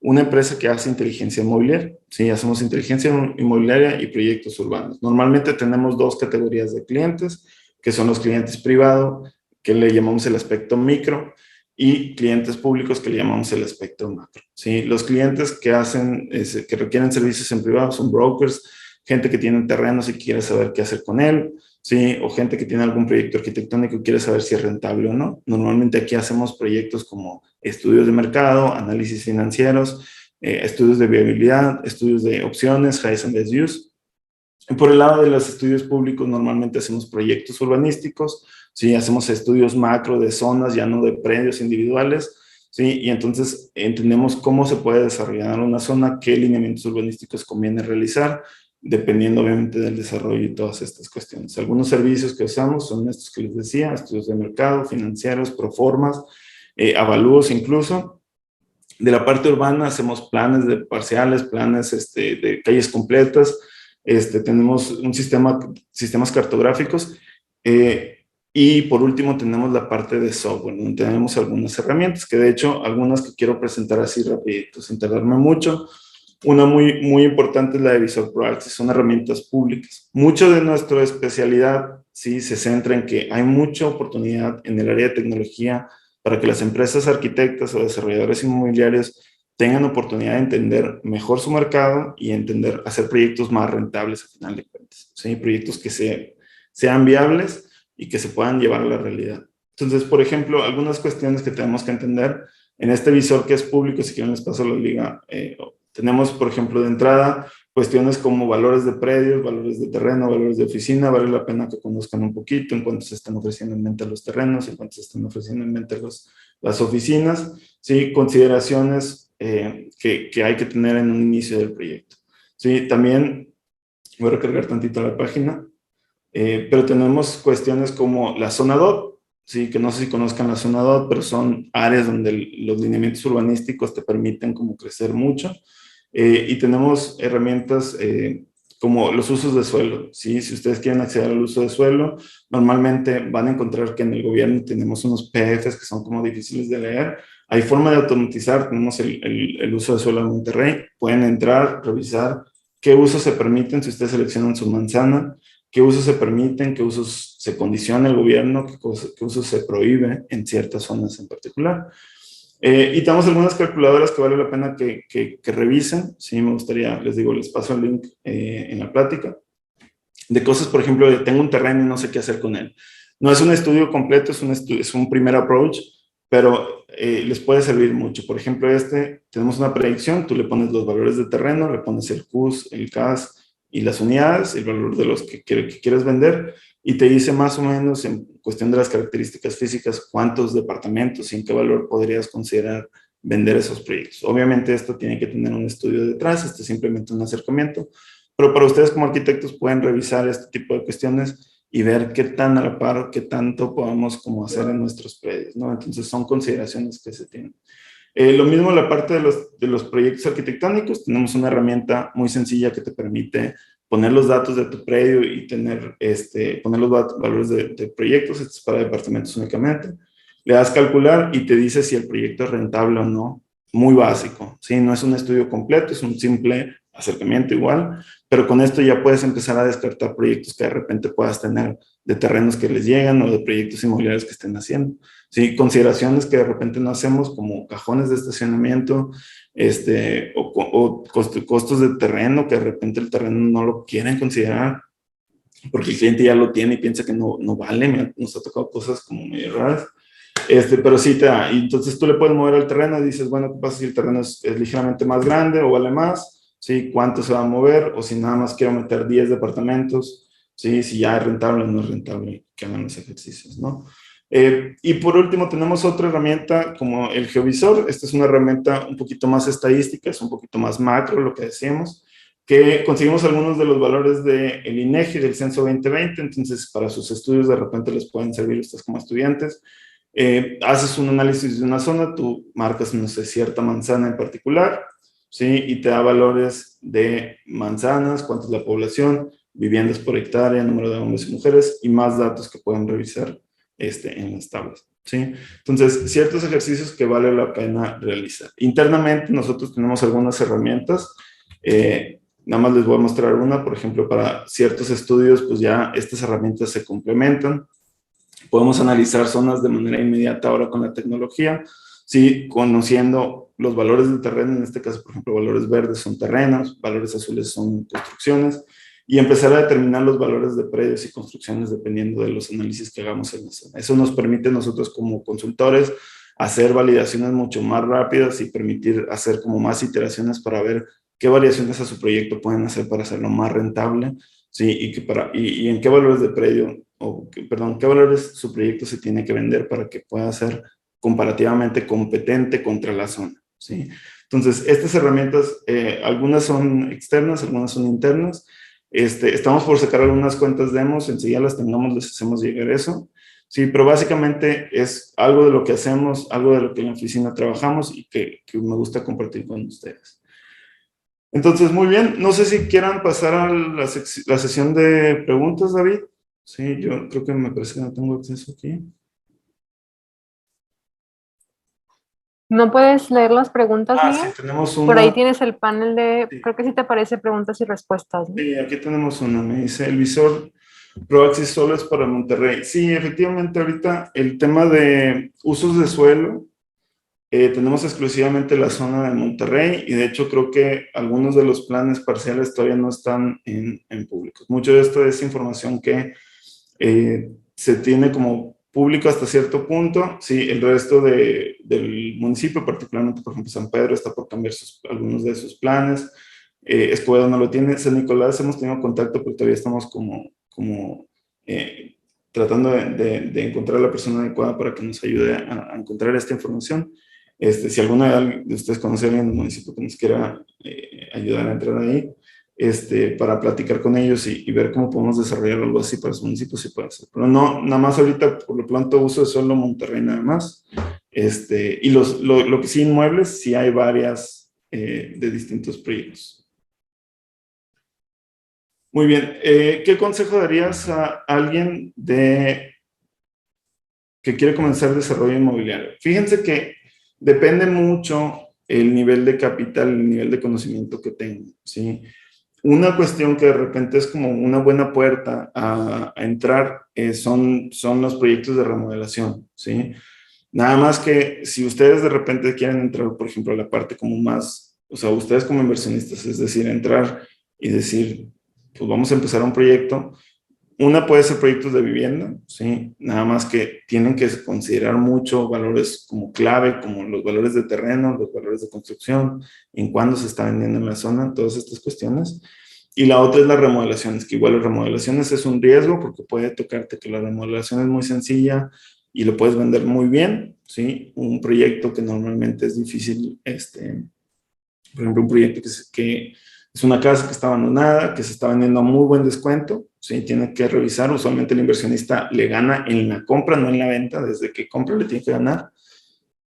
una empresa que hace inteligencia inmobiliaria, sí, hacemos inteligencia inmobiliaria y proyectos urbanos. Normalmente tenemos dos categorías de clientes, que son los clientes privados, que le llamamos el aspecto micro, y clientes públicos que le llamamos el aspecto macro. ¿Sí? Los clientes que hacen, que requieren servicios en privado son brokers, gente que tiene terrenos y quiere saber qué hacer con él, ¿sí? O gente que tiene algún proyecto arquitectónico y quiere saber si es rentable o no. Normalmente aquí hacemos proyectos como estudios de mercado, análisis financieros, estudios de viabilidad, estudios de opciones, highest and best use. Y por el lado de los estudios públicos, normalmente hacemos proyectos urbanísticos, ¿sí? Hacemos estudios macro de zonas, ya no de predios individuales, ¿sí? Y entonces entendemos cómo se puede desarrollar una zona, qué lineamientos urbanísticos conviene realizar, dependiendo obviamente del desarrollo y todas estas cuestiones. Algunos servicios que usamos son estos que les decía, estudios de mercado, financieros, proformas, avalúos incluso. De la parte urbana hacemos planes de parciales, planes de calles completas, tenemos un sistemas cartográficos, y por último tenemos la parte de software, donde tenemos algunas herramientas, que de hecho algunas que quiero presentar así rapidito, sin tardarme mucho. Una muy importante es la de Visor Pro Arts, son herramientas públicas. Mucho de nuestra especialidad sí se centra en que hay mucha oportunidad en el área de tecnología para que las empresas arquitectas o desarrolladores inmobiliarios tengan oportunidad de entender mejor su mercado y entender, hacer proyectos más rentables a final de cuentas, ¿sí? Proyectos que sean viables y que se puedan llevar a la realidad. Entonces, por ejemplo, algunas cuestiones que tenemos que entender en este visor que es público, si quieren les paso la liga. Tenemos, por ejemplo, de entrada, cuestiones como valores de predios, valores de terreno, valores de oficina. Vale la pena que conozcan un poquito en cuánto se están ofreciendo en venta los terrenos, en cuánto se están ofreciendo en venta las oficinas. ¿Sí? Consideraciones que hay que tener en un inicio del proyecto. ¿Sí? También voy a recargar tantito la página, pero tenemos cuestiones como la zona DOT. Sí, que no sé si conozcan la zona DOT, pero son áreas donde los lineamientos urbanísticos te permiten como crecer mucho. Y tenemos herramientas como los usos de suelo, ¿sí? Si ustedes quieren acceder al uso de suelo, normalmente van a encontrar que en el gobierno tenemos unos PDFs que son como difíciles de leer. Hay forma de automatizar, tenemos el uso de suelo en Monterrey. Pueden entrar, revisar qué usos se permiten si ustedes seleccionan su manzana, qué usos se permiten, qué usos se condiciona el gobierno, qué usos se prohíbe en ciertas zonas en particular. Y tenemos algunas calculadoras que vale la pena que revisen. Sí, me gustaría, les digo, les paso el link en la plática. De cosas, por ejemplo, de tengo un terreno y no sé qué hacer con él. No es un estudio completo, es un primer approach, pero les puede servir mucho. Por ejemplo, tenemos una predicción, tú le pones los valores de terreno, le pones el CUS, el CAS y las unidades, el valor de los que quieres vender, y te dice más o menos en cuestión de las características físicas cuántos departamentos y en qué valor podrías considerar vender esos proyectos. Obviamente esto tiene que tener un estudio detrás, este es simplemente un acercamiento, pero para ustedes como arquitectos pueden revisar este tipo de cuestiones y ver qué tan a la par, qué tanto podamos como hacer en nuestros predios, ¿no? Entonces son consideraciones que se tienen. Lo mismo en la parte de los proyectos arquitectónicos, tenemos una herramienta muy sencilla que te permite poner los datos de tu predio y poner los valores de proyectos. Esto es para departamentos únicamente. Le das calcular y te dice si el proyecto es rentable o no. Muy básico, ¿sí? No es un estudio completo, es un simple acercamiento igual, pero con esto ya puedes empezar a descartar proyectos que de repente puedas tener de terrenos que les llegan o de proyectos inmobiliarios que estén haciendo. Sí, consideraciones que de repente no hacemos como cajones de estacionamiento, o costos de terreno que de repente el terreno no lo quieren considerar porque el cliente ya lo tiene y piensa que no vale. Nos ha tocado cosas como medio raras. Pero sí te da. Y entonces tú le puedes mover al terreno y dices, bueno, ¿qué pasa si el terreno es ligeramente más grande o vale más? ¿Sí? ¿Cuánto se va a mover? O si nada más quiero meter 10 departamentos, ¿sí? Si ya es rentable o no es rentable que hagan los ejercicios, ¿no? Y por último tenemos otra herramienta como el Geovisor. Esta es una herramienta un poquito más estadística, es un poquito más macro lo que decíamos, que conseguimos algunos de los valores del INEGI, del Censo 2020, entonces para sus estudios de repente les pueden servir a ustedes como estudiantes. Haces un análisis de una zona, tú marcas, no sé, cierta manzana en particular, ¿sí? Y te da valores de manzanas, cuánta es la población, viviendas por hectárea, número de hombres y mujeres, y más datos que pueden revisar en las tablas, ¿sí? Entonces, ciertos ejercicios que vale la pena realizar. Internamente nosotros tenemos algunas herramientas, nada más les voy a mostrar una, por ejemplo, para ciertos estudios, pues ya estas herramientas se complementan. Podemos analizar zonas de manera inmediata ahora con la tecnología, sí, conociendo los valores del terreno, en este caso, por ejemplo, valores verdes son terrenos, valores azules son construcciones, y empezar a determinar los valores de predios y construcciones dependiendo de los análisis que hagamos en la zona. Eso nos permite a nosotros como consultores hacer validaciones mucho más rápidas y permitir hacer como más iteraciones para ver qué variaciones a su proyecto pueden hacer para hacerlo más rentable, ¿sí? Y en qué valores de predio, perdón, qué valores su proyecto se tiene que vender para que pueda ser comparativamente competente contra la zona, ¿sí? Entonces, estas herramientas, algunas son externas, algunas son internas. Estamos por sacar algunas cuentas demos, enseguida las tengamos, les hacemos llegar eso. Sí, pero básicamente es algo de lo que hacemos, algo de lo que en la oficina trabajamos y que me gusta compartir con ustedes. Entonces, muy bien. No sé si quieran pasar a la sesión de preguntas, David. Sí, yo creo que me parece que no tengo acceso aquí. ¿No puedes leer las preguntas, Sí, Miguel? tenemos una. Por ahí tienes el panel de, Sí. creo que sí te aparece preguntas y respuestas, ¿no? Sí, aquí tenemos una. Me dice, el visor ProAxis solo es para Monterrey. Sí, efectivamente, ahorita el tema de usos de suelo, tenemos exclusivamente la zona de Monterrey y de hecho creo que algunos de los planes parciales todavía no están en público. Mucho de esto es información que se tiene como público hasta cierto punto. Sí, el resto del municipio, particularmente, por ejemplo, San Pedro, está por cambiar algunos de sus planes. Escobedo no lo tiene. San Nicolás hemos tenido contacto, pero todavía estamos como tratando de encontrar a la persona adecuada para que nos ayude a encontrar esta información. Si alguno de ustedes conoce a alguien del municipio que nos quiera ayudar a entrar ahí, para platicar con ellos y ver cómo podemos desarrollar algo así para los municipios, sí puede ser. Pero no, nada más ahorita, por lo pronto, uso de solo Monterrey nada más. Y lo que sí, inmuebles, sí hay varias de distintos proyectos. Muy bien. ¿Qué consejo darías a alguien que quiere comenzar desarrollo inmobiliario? Fíjense que depende mucho el nivel de capital, el nivel de conocimiento que tenga, ¿sí? Una cuestión que de repente es como una buena puerta a entrar son los proyectos de remodelación, ¿sí? Nada más que si ustedes de repente quieren entrar, por ejemplo, a la parte como más, o sea, ustedes como inversionistas, es decir, entrar y decir, pues vamos a empezar un proyecto. Una puede ser proyectos de vivienda, ¿sí? Nada más que tienen que considerar mucho valores como clave, como los valores de terreno, los valores de construcción, en cuándo se está vendiendo en la zona, todas estas cuestiones. Y la otra es las remodelaciones, que igual las remodelaciones es un riesgo porque puede tocarte que la remodelación es muy sencilla y lo puedes vender muy bien, ¿sí? Un proyecto que normalmente es difícil, por ejemplo, un proyecto que es una casa que está abandonada, que se está vendiendo a muy buen descuento, ¿sí? Tiene que revisar, usualmente el inversionista le gana en la compra, no en la venta, desde que compra le tiene que ganar.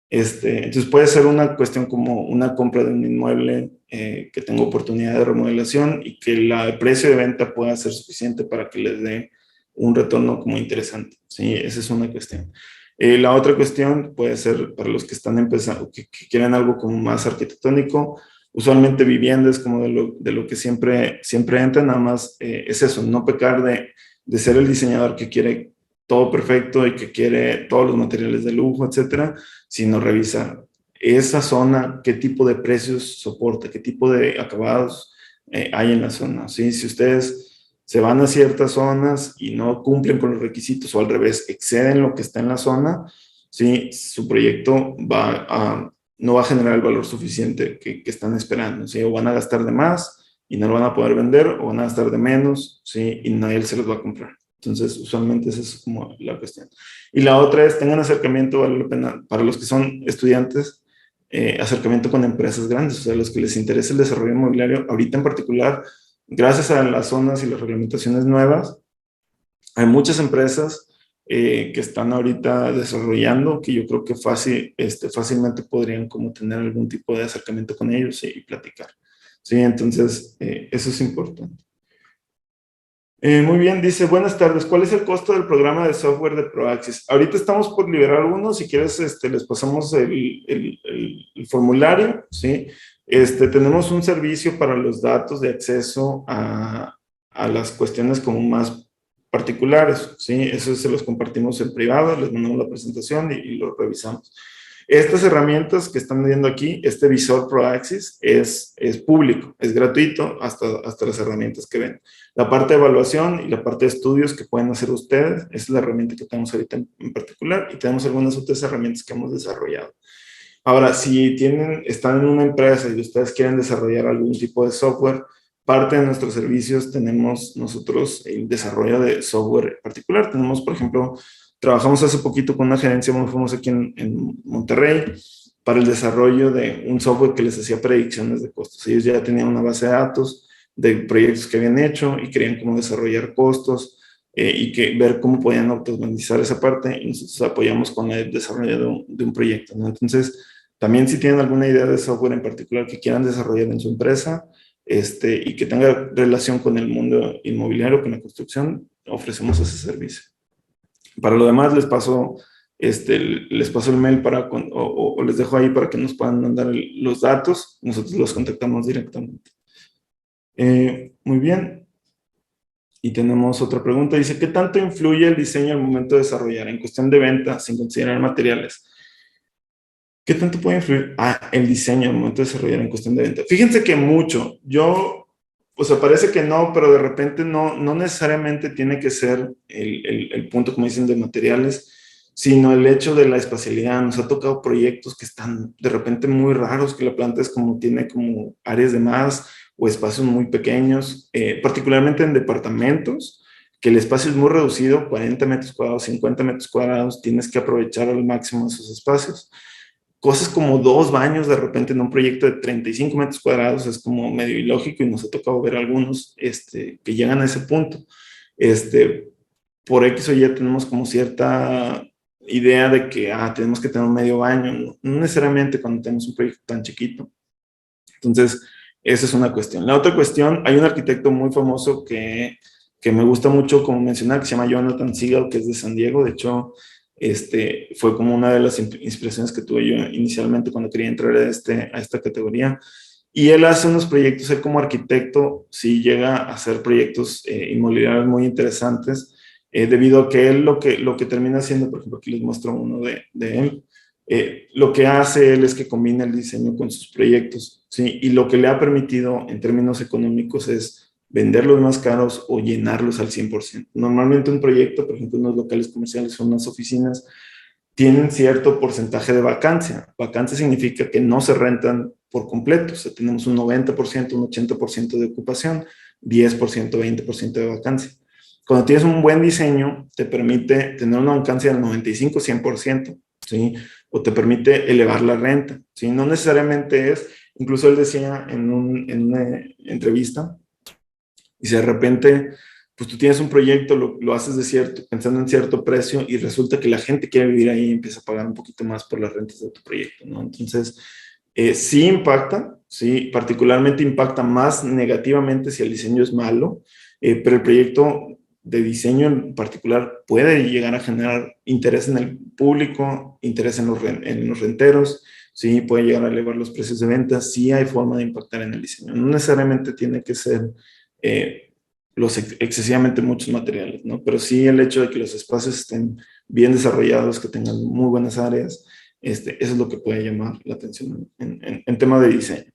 Entonces puede ser una cuestión como una compra de un inmueble que tenga oportunidad de remodelación y que el precio de venta pueda ser suficiente para que les dé un retorno como interesante, ¿sí? Esa es una cuestión. La otra cuestión puede ser para los que están empezando, que quieren algo como más arquitectónico, usualmente viviendas como de lo que siempre entra, nada más es eso, no pecar de ser el diseñador que quiere todo perfecto y que quiere todos los materiales de lujo, etcétera, sino revisar esa zona, qué tipo de precios soporta, qué tipo de acabados hay en la zona, ¿sí? Si ustedes se van a ciertas zonas y no cumplen con los requisitos o al revés, exceden lo que está en la zona, ¿sí? Su proyecto no va a generar el valor suficiente que están esperando, ¿sí? O van a gastar de más y no lo van a poder vender, o van a gastar de menos, ¿sí? Y nadie se los va a comprar. Entonces, usualmente esa es como la cuestión. Y la otra es, tengan acercamiento, vale la pena, para los que son estudiantes, acercamiento con empresas grandes, o sea, los que les interesa el desarrollo inmobiliario, ahorita en particular, gracias a las zonas y las reglamentaciones nuevas, hay muchas empresas que están ahorita desarrollando, que yo creo que fácilmente podrían como tener algún tipo de acercamiento con ellos y platicar. Sí, entonces, eso es importante. Muy bien, dice, buenas tardes, ¿cuál es el costo del programa de software de ProAxis? Ahorita estamos por liberar algunos, si quieres les pasamos el formulario, ¿sí? Tenemos un servicio para los datos de acceso a las cuestiones como más particulares, ¿sí? Eso se los compartimos en privado, les mandamos la presentación y lo revisamos. Estas herramientas que están viendo aquí, este visor ProAxis es público, es gratuito hasta las herramientas que ven. La parte de evaluación y la parte de estudios que pueden hacer ustedes, es la herramienta que tenemos ahorita en particular y tenemos algunas otras herramientas que hemos desarrollado. Ahora, si están en una empresa y ustedes quieren desarrollar algún tipo de software, parte de nuestros servicios tenemos nosotros el desarrollo de software particular. Tenemos, por ejemplo, trabajamos hace poquito con una gerencia muy famosa aquí en Monterrey para el desarrollo de un software que les hacía predicciones de costos. Ellos ya tenían una base de datos de proyectos que habían hecho y querían cómo desarrollar costos ver cómo podían automatizar esa parte y nosotros apoyamos con el desarrollo de un proyecto, ¿no? Entonces, también si tienen alguna idea de software en particular que quieran desarrollar en su empresa y que tenga relación con el mundo inmobiliario, con la construcción, ofrecemos ese servicio. Para lo demás les paso el mail o les dejo ahí para que nos puedan mandar los datos, nosotros los contactamos directamente. Muy bien. Y tenemos otra pregunta, dice, ¿qué tanto influye el diseño al momento de desarrollar en cuestión de venta sin considerar materiales? ¿Qué tanto puede influir? El diseño al momento de desarrollar en cuestión de venta. Fíjense que mucho. O sea, parece que no, pero de repente no necesariamente tiene que ser el punto, como dicen, de materiales, sino el hecho de la espacialidad. Nos ha tocado proyectos que están de repente muy raros, que la planta tiene como áreas de más o espacios muy pequeños, particularmente en departamentos, que el espacio es muy reducido, 40 metros cuadrados, 50 metros cuadrados, tienes que aprovechar al máximo esos espacios. Cosas como 2 baños de repente en un proyecto de 35 metros cuadrados es como medio ilógico y nos ha tocado ver algunos que llegan a ese punto. Por X o Y tenemos como cierta idea de que tenemos que tener un medio baño, no necesariamente cuando tenemos un proyecto tan chiquito. Entonces, esa es una cuestión. La otra cuestión, hay un arquitecto muy famoso que me gusta mucho como mencionar, que se llama Jonathan Seagull, que es de San Diego. De hecho, fue como una de las inspiraciones que tuve yo inicialmente cuando quería entrar a esta categoría. Y él hace unos proyectos, él como arquitecto, sí llega a hacer proyectos inmobiliarios muy interesantes, debido a que él lo que termina haciendo, por ejemplo, aquí les muestro uno de él, lo que hace él es que combina el diseño con sus proyectos, ¿sí? Y lo que le ha permitido en términos económicos es venderlos más caros o llenarlos al 100%. Normalmente un proyecto, por ejemplo, unos locales comerciales o unas oficinas, tienen cierto porcentaje de vacancia. Vacancia significa que no se rentan por completo. O sea, tenemos un 90%, un 80% de ocupación, 10%, 20% de vacancia. Cuando tienes un buen diseño, te permite tener una vacancia del 95, 100%, ¿sí? O te permite elevar la renta, ¿sí? No necesariamente incluso él decía en una entrevista, y si de repente, pues tú tienes un proyecto, lo haces pensando en cierto precio y resulta que la gente quiere vivir ahí y empieza a pagar un poquito más por las rentas de tu proyecto, ¿no? Entonces, sí impacta, sí, particularmente impacta más negativamente si el diseño es malo, pero el proyecto de diseño en particular puede llegar a generar interés en el público, interés en los renteros, sí, puede llegar a elevar los precios de venta, sí hay forma de impactar en el diseño. No necesariamente tiene que ser excesivamente muchos materiales, ¿no? Pero sí el hecho de que los espacios estén bien desarrollados, que tengan muy buenas áreas, eso es lo que puede llamar la atención en tema de diseño.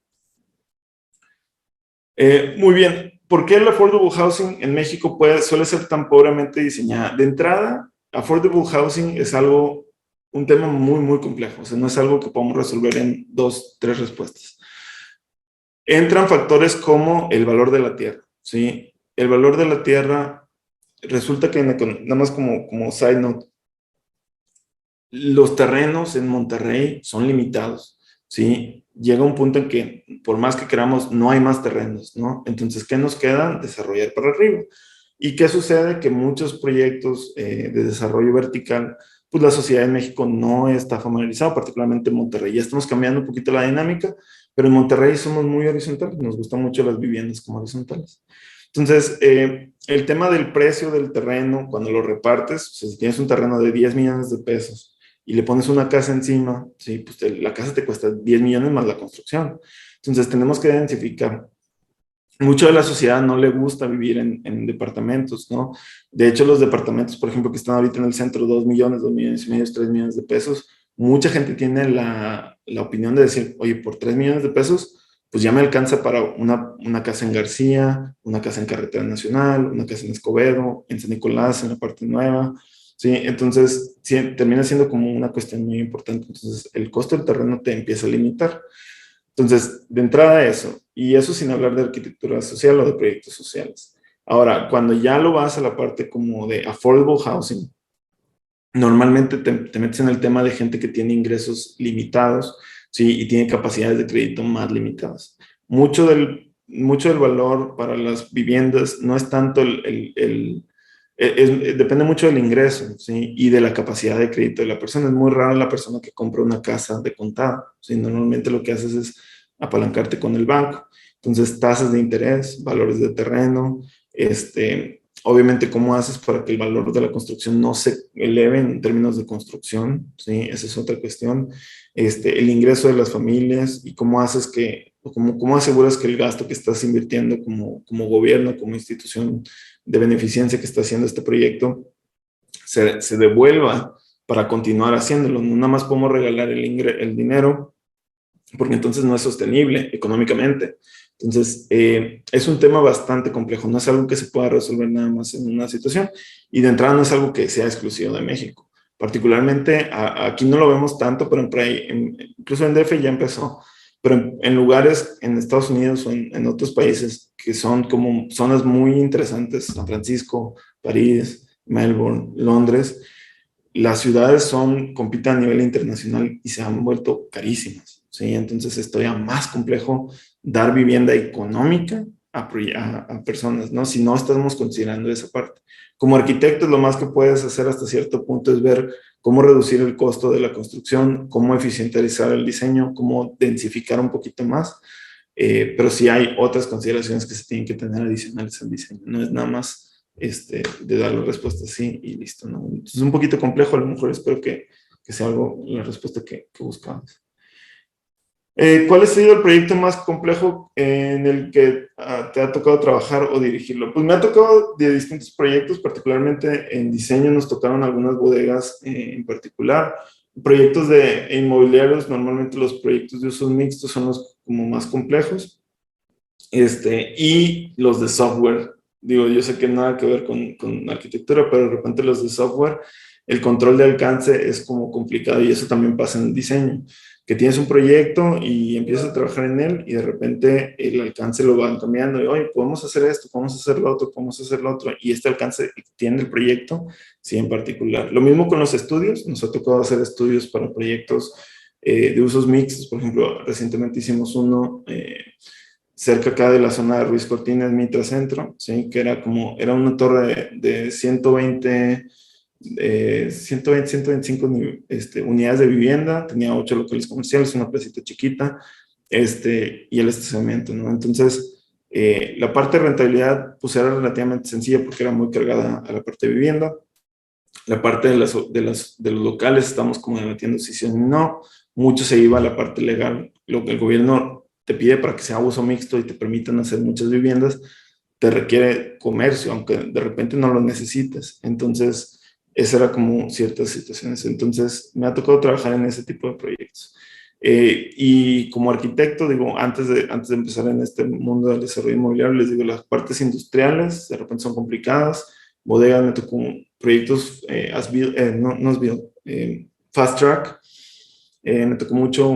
Muy bien. ¿Por qué el affordable housing en México suele ser tan pobremente diseñada? De entrada, affordable housing es un tema muy, muy complejo. O sea, no es algo que podamos resolver en 2, 3 respuestas. Entran factores como el valor de la tierra, ¿sí? El valor de la tierra resulta que nada más como side note, los terrenos en Monterrey son limitados, ¿sí? Llega un punto en que, por más que queramos, no hay más terrenos, ¿no? Entonces, ¿qué nos queda? Desarrollar para arriba. ¿Y qué sucede? Que muchos proyectos de desarrollo vertical, pues la sociedad de México no está familiarizada, particularmente en Monterrey. Ya estamos cambiando un poquito la dinámica, pero en Monterrey somos muy horizontales, nos gustan mucho las viviendas como horizontales. Entonces, el tema del precio del terreno, cuando lo repartes, o sea, si tienes un terreno de 10 millones de pesos y le pones una casa encima, sí, pues la casa te cuesta 10 millones más la construcción. Entonces, tenemos que identificar. Mucho de la sociedad no le gusta vivir en departamentos, ¿no? De hecho, los departamentos, por ejemplo, que están ahorita en el centro, 2 millones, 2 millones y medio, 3 millones de pesos, mucha gente tiene la opinión de decir, oye, por 3 millones de pesos, pues ya me alcanza para una casa en García, una casa en Carretera Nacional, una casa en Escobedo, en San Nicolás, en la parte nueva, ¿sí? Entonces, sí, termina siendo como una cuestión muy importante. Entonces, el costo del terreno te empieza a limitar. Entonces, de entrada eso, y eso sin hablar de arquitectura social o de proyectos sociales. Ahora, cuando ya lo vas a la parte como de affordable housing, normalmente te metes en el tema de gente que tiene ingresos limitados, ¿sí? Y tiene capacidades de crédito más limitadas. Mucho del valor para las viviendas no es tanto depende mucho del ingreso, ¿sí? Y de la capacidad de crédito de la persona. Es muy raro la persona que compra una casa de contado, ¿sí? Normalmente lo que haces es apalancarte con el banco. Entonces, tasas de interés, valores de terreno, obviamente, ¿cómo haces para que el valor de la construcción no se eleve en términos de construcción? ¿Sí? Esa es otra cuestión. El ingreso de las familias y cómo haces cómo aseguras que el gasto que estás invirtiendo como gobierno, como institución de beneficencia que está haciendo este proyecto, se devuelva para continuar haciéndolo. No nada más podemos regalar el dinero, porque entonces no es sostenible económicamente. Entonces, es un tema bastante complejo, no es algo que se pueda resolver nada más en una situación, y de entrada no es algo que sea exclusivo de México. Particularmente, aquí no lo vemos tanto, pero incluso en DF ya empezó, pero en lugares en Estados Unidos o en otros países que son como zonas muy interesantes, San Francisco, París, Melbourne, Londres, las ciudades compiten a nivel internacional y se han vuelto carísimas, ¿sí? Entonces es todavía más complejo dar vivienda económica a personas, ¿no? Si no estamos considerando esa parte. Como arquitectos, lo más que puedes hacer hasta cierto punto es ver cómo reducir el costo de la construcción, cómo eficientizar el diseño, cómo densificar un poquito más, pero sí hay otras consideraciones que se tienen que tener adicionales al diseño, no es nada más de dar la respuesta así y listo, ¿no? Entonces es un poquito complejo, a lo mejor espero que sea algo, la respuesta que buscamos. ¿Cuál ha sido el proyecto más complejo en el que te ha tocado trabajar o dirigirlo? Pues me ha tocado de distintos proyectos, particularmente en diseño nos tocaron algunas bodegas en particular. Proyectos de inmobiliarios, normalmente los proyectos de usos mixtos son los como más complejos. Y los de software, digo, yo sé que nada que ver con arquitectura, pero de repente los de software, el control de alcance es como complicado y eso también pasa en el diseño, que tienes un proyecto y empiezas a trabajar en él y de repente el alcance lo van cambiando y, oye, podemos hacer esto, podemos hacer lo otro, podemos hacer lo otro, y este alcance tiene el proyecto, sí, en particular. Lo mismo con los estudios, nos ha tocado hacer estudios para proyectos de usos mixtos, por ejemplo, recientemente hicimos uno cerca acá de la zona de Ruiz Cortines, Mitra Centro, ¿sí? Que era una torre de 120, 125 unidades de vivienda, tenía 8 locales comerciales, una placita chiquita, y el estacionamiento, ¿no? Entonces, la parte de rentabilidad, pues era relativamente sencilla porque era muy cargada a la parte de vivienda. La parte de los locales, estamos como debatiendo si sí o no, mucho se iba a la parte legal, lo que el gobierno te pide para que sea uso mixto y te permitan hacer muchas viviendas, te requiere comercio, aunque de repente no lo necesites. Entonces, esa era como ciertas situaciones. Entonces, me ha tocado trabajar en ese tipo de proyectos. Y como arquitecto, digo, antes de empezar en este mundo del desarrollo inmobiliario, les digo, las partes industriales de repente son complicadas. Bodega me tocó proyectos, Fast Track. Me tocó mucho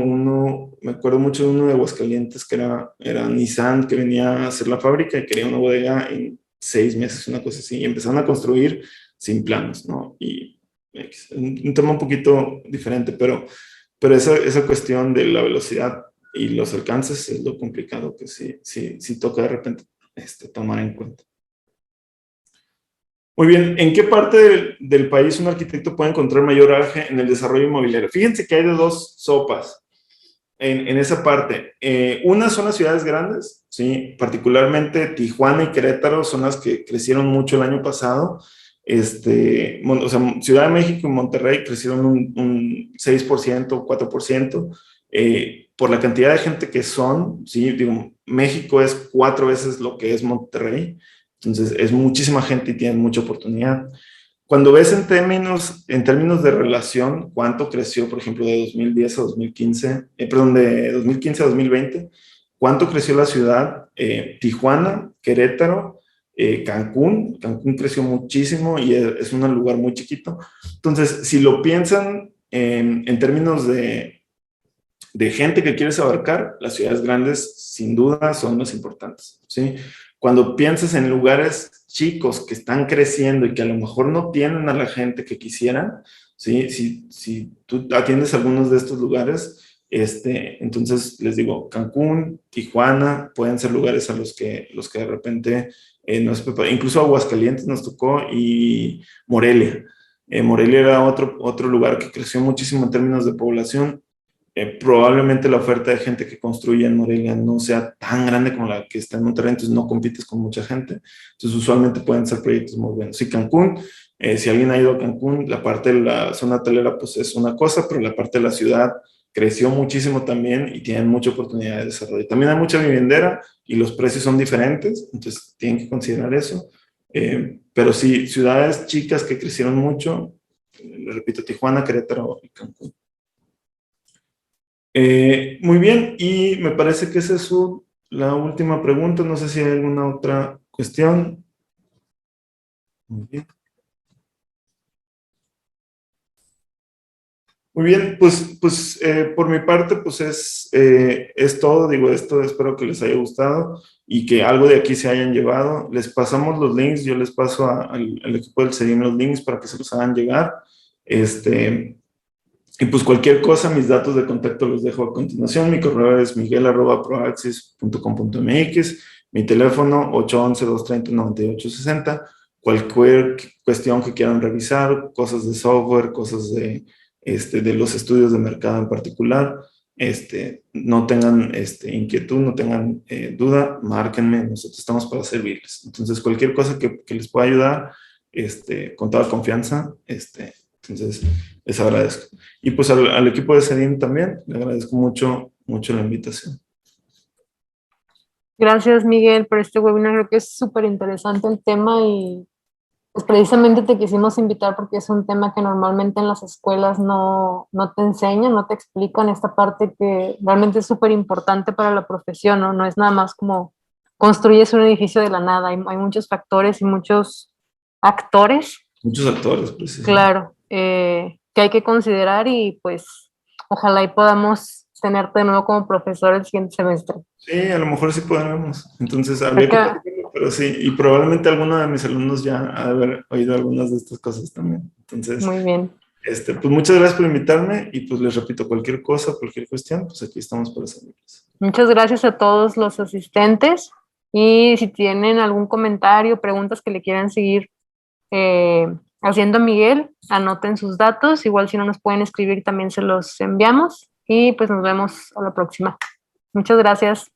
me acuerdo mucho de uno de Aguascalientes que era Nissan, que venía a hacer la fábrica y quería una bodega en 6 meses, una cosa así, y empezaron a construir sin planos, ¿no? Y es un tema un poquito diferente, pero esa cuestión de la velocidad y los alcances es lo complicado que sí toca de repente tomar en cuenta. Muy bien, ¿en qué parte del país un arquitecto puede encontrar mayor auge en el desarrollo inmobiliario? Fíjense que hay de dos sopas en esa parte. Una son las ciudades grandes, ¿sí? Particularmente Tijuana y Querétaro son las que crecieron mucho el año pasado. O sea, Ciudad de México y Monterrey crecieron un 6%, 4%, por la cantidad de gente que son, ¿sí? Digo, México es 4 veces lo que es Monterrey, entonces es muchísima gente y tienen mucha oportunidad. Cuando ves en términos de relación, cuánto creció, por ejemplo, de 2010 a 2015, perdón, de 2015 a 2020, cuánto creció la ciudad, Tijuana, Querétaro, Cancún creció muchísimo y es un lugar muy chiquito. Entonces, si lo piensan en términos de gente que quieres abarcar, las ciudades grandes sin duda son las importantes, ¿sí? Cuando piensas en lugares chicos que están creciendo y que a lo mejor no tienen a la gente que quisieran, ¿sí? Si tú atiendes algunos de estos lugares, entonces les digo, Cancún, Tijuana, pueden ser lugares a los que de repente nos preparan. Incluso Aguascalientes nos tocó y Morelia. Morelia era otro lugar que creció muchísimo en términos de población. Probablemente la oferta de gente que construye en Morelia no sea tan grande como la que está en Monterrey, entonces no compites con mucha gente. Entonces usualmente pueden ser proyectos muy buenos. Y Cancún, si alguien ha ido a Cancún, la parte de la zona hotelera pues es una cosa, pero la parte de la ciudad creció muchísimo también y tienen mucha oportunidad de desarrollo. También hay mucha viviendera y los precios son diferentes, entonces tienen que considerar eso. Pero sí, ciudades chicas que crecieron mucho, le repito, Tijuana, Querétaro y Cancún. Muy bien, y me parece que esa es la última pregunta. No sé si hay alguna otra cuestión. Muy bien. Muy bien, pues por mi parte, pues es todo. Digo, esto espero que les haya gustado y que algo de aquí se hayan llevado. Les pasamos los links, yo les paso al equipo del CEDIM los links para que se los hagan llegar. Y pues cualquier cosa, mis datos de contacto los dejo a continuación. Mi correo es miguel@proaxis.com.mx, mi teléfono 811-230-9860. Cualquier cuestión que quieran revisar, cosas de software, cosas de los estudios de mercado en particular, no tengan inquietud, no tengan duda, márquenme, nosotros estamos para servirles. Entonces, cualquier cosa que les pueda ayudar, con toda confianza, entonces les agradezco. Y pues al equipo de CEDIM también, le agradezco mucho la invitación. Gracias, Miguel, por este webinar. Creo que es súper interesante el tema y pues precisamente te quisimos invitar porque es un tema que normalmente en las escuelas no te enseñan, no te explican esta parte que realmente es súper importante para la profesión, ¿no? No es nada más como construyes un edificio de la nada, hay muchos factores y muchos actores. Muchos actores, pues sí. Claro, que hay que considerar y pues ojalá y podamos tenerte de nuevo como profesor el siguiente semestre. Sí, a lo mejor sí podremos. Entonces habría que platicarlo, pero sí, y probablemente alguno de mis alumnos ya ha de haber oído algunas de estas cosas también. Entonces, muy bien. Pues muchas gracias por invitarme y pues les repito, cualquier cosa, cualquier cuestión, pues aquí estamos para servirles. Muchas gracias a todos los asistentes y si tienen algún comentario, preguntas que le quieran seguir haciendo a Miguel, anoten sus datos, igual si no nos pueden escribir también se los enviamos y pues nos vemos a la próxima. Muchas gracias.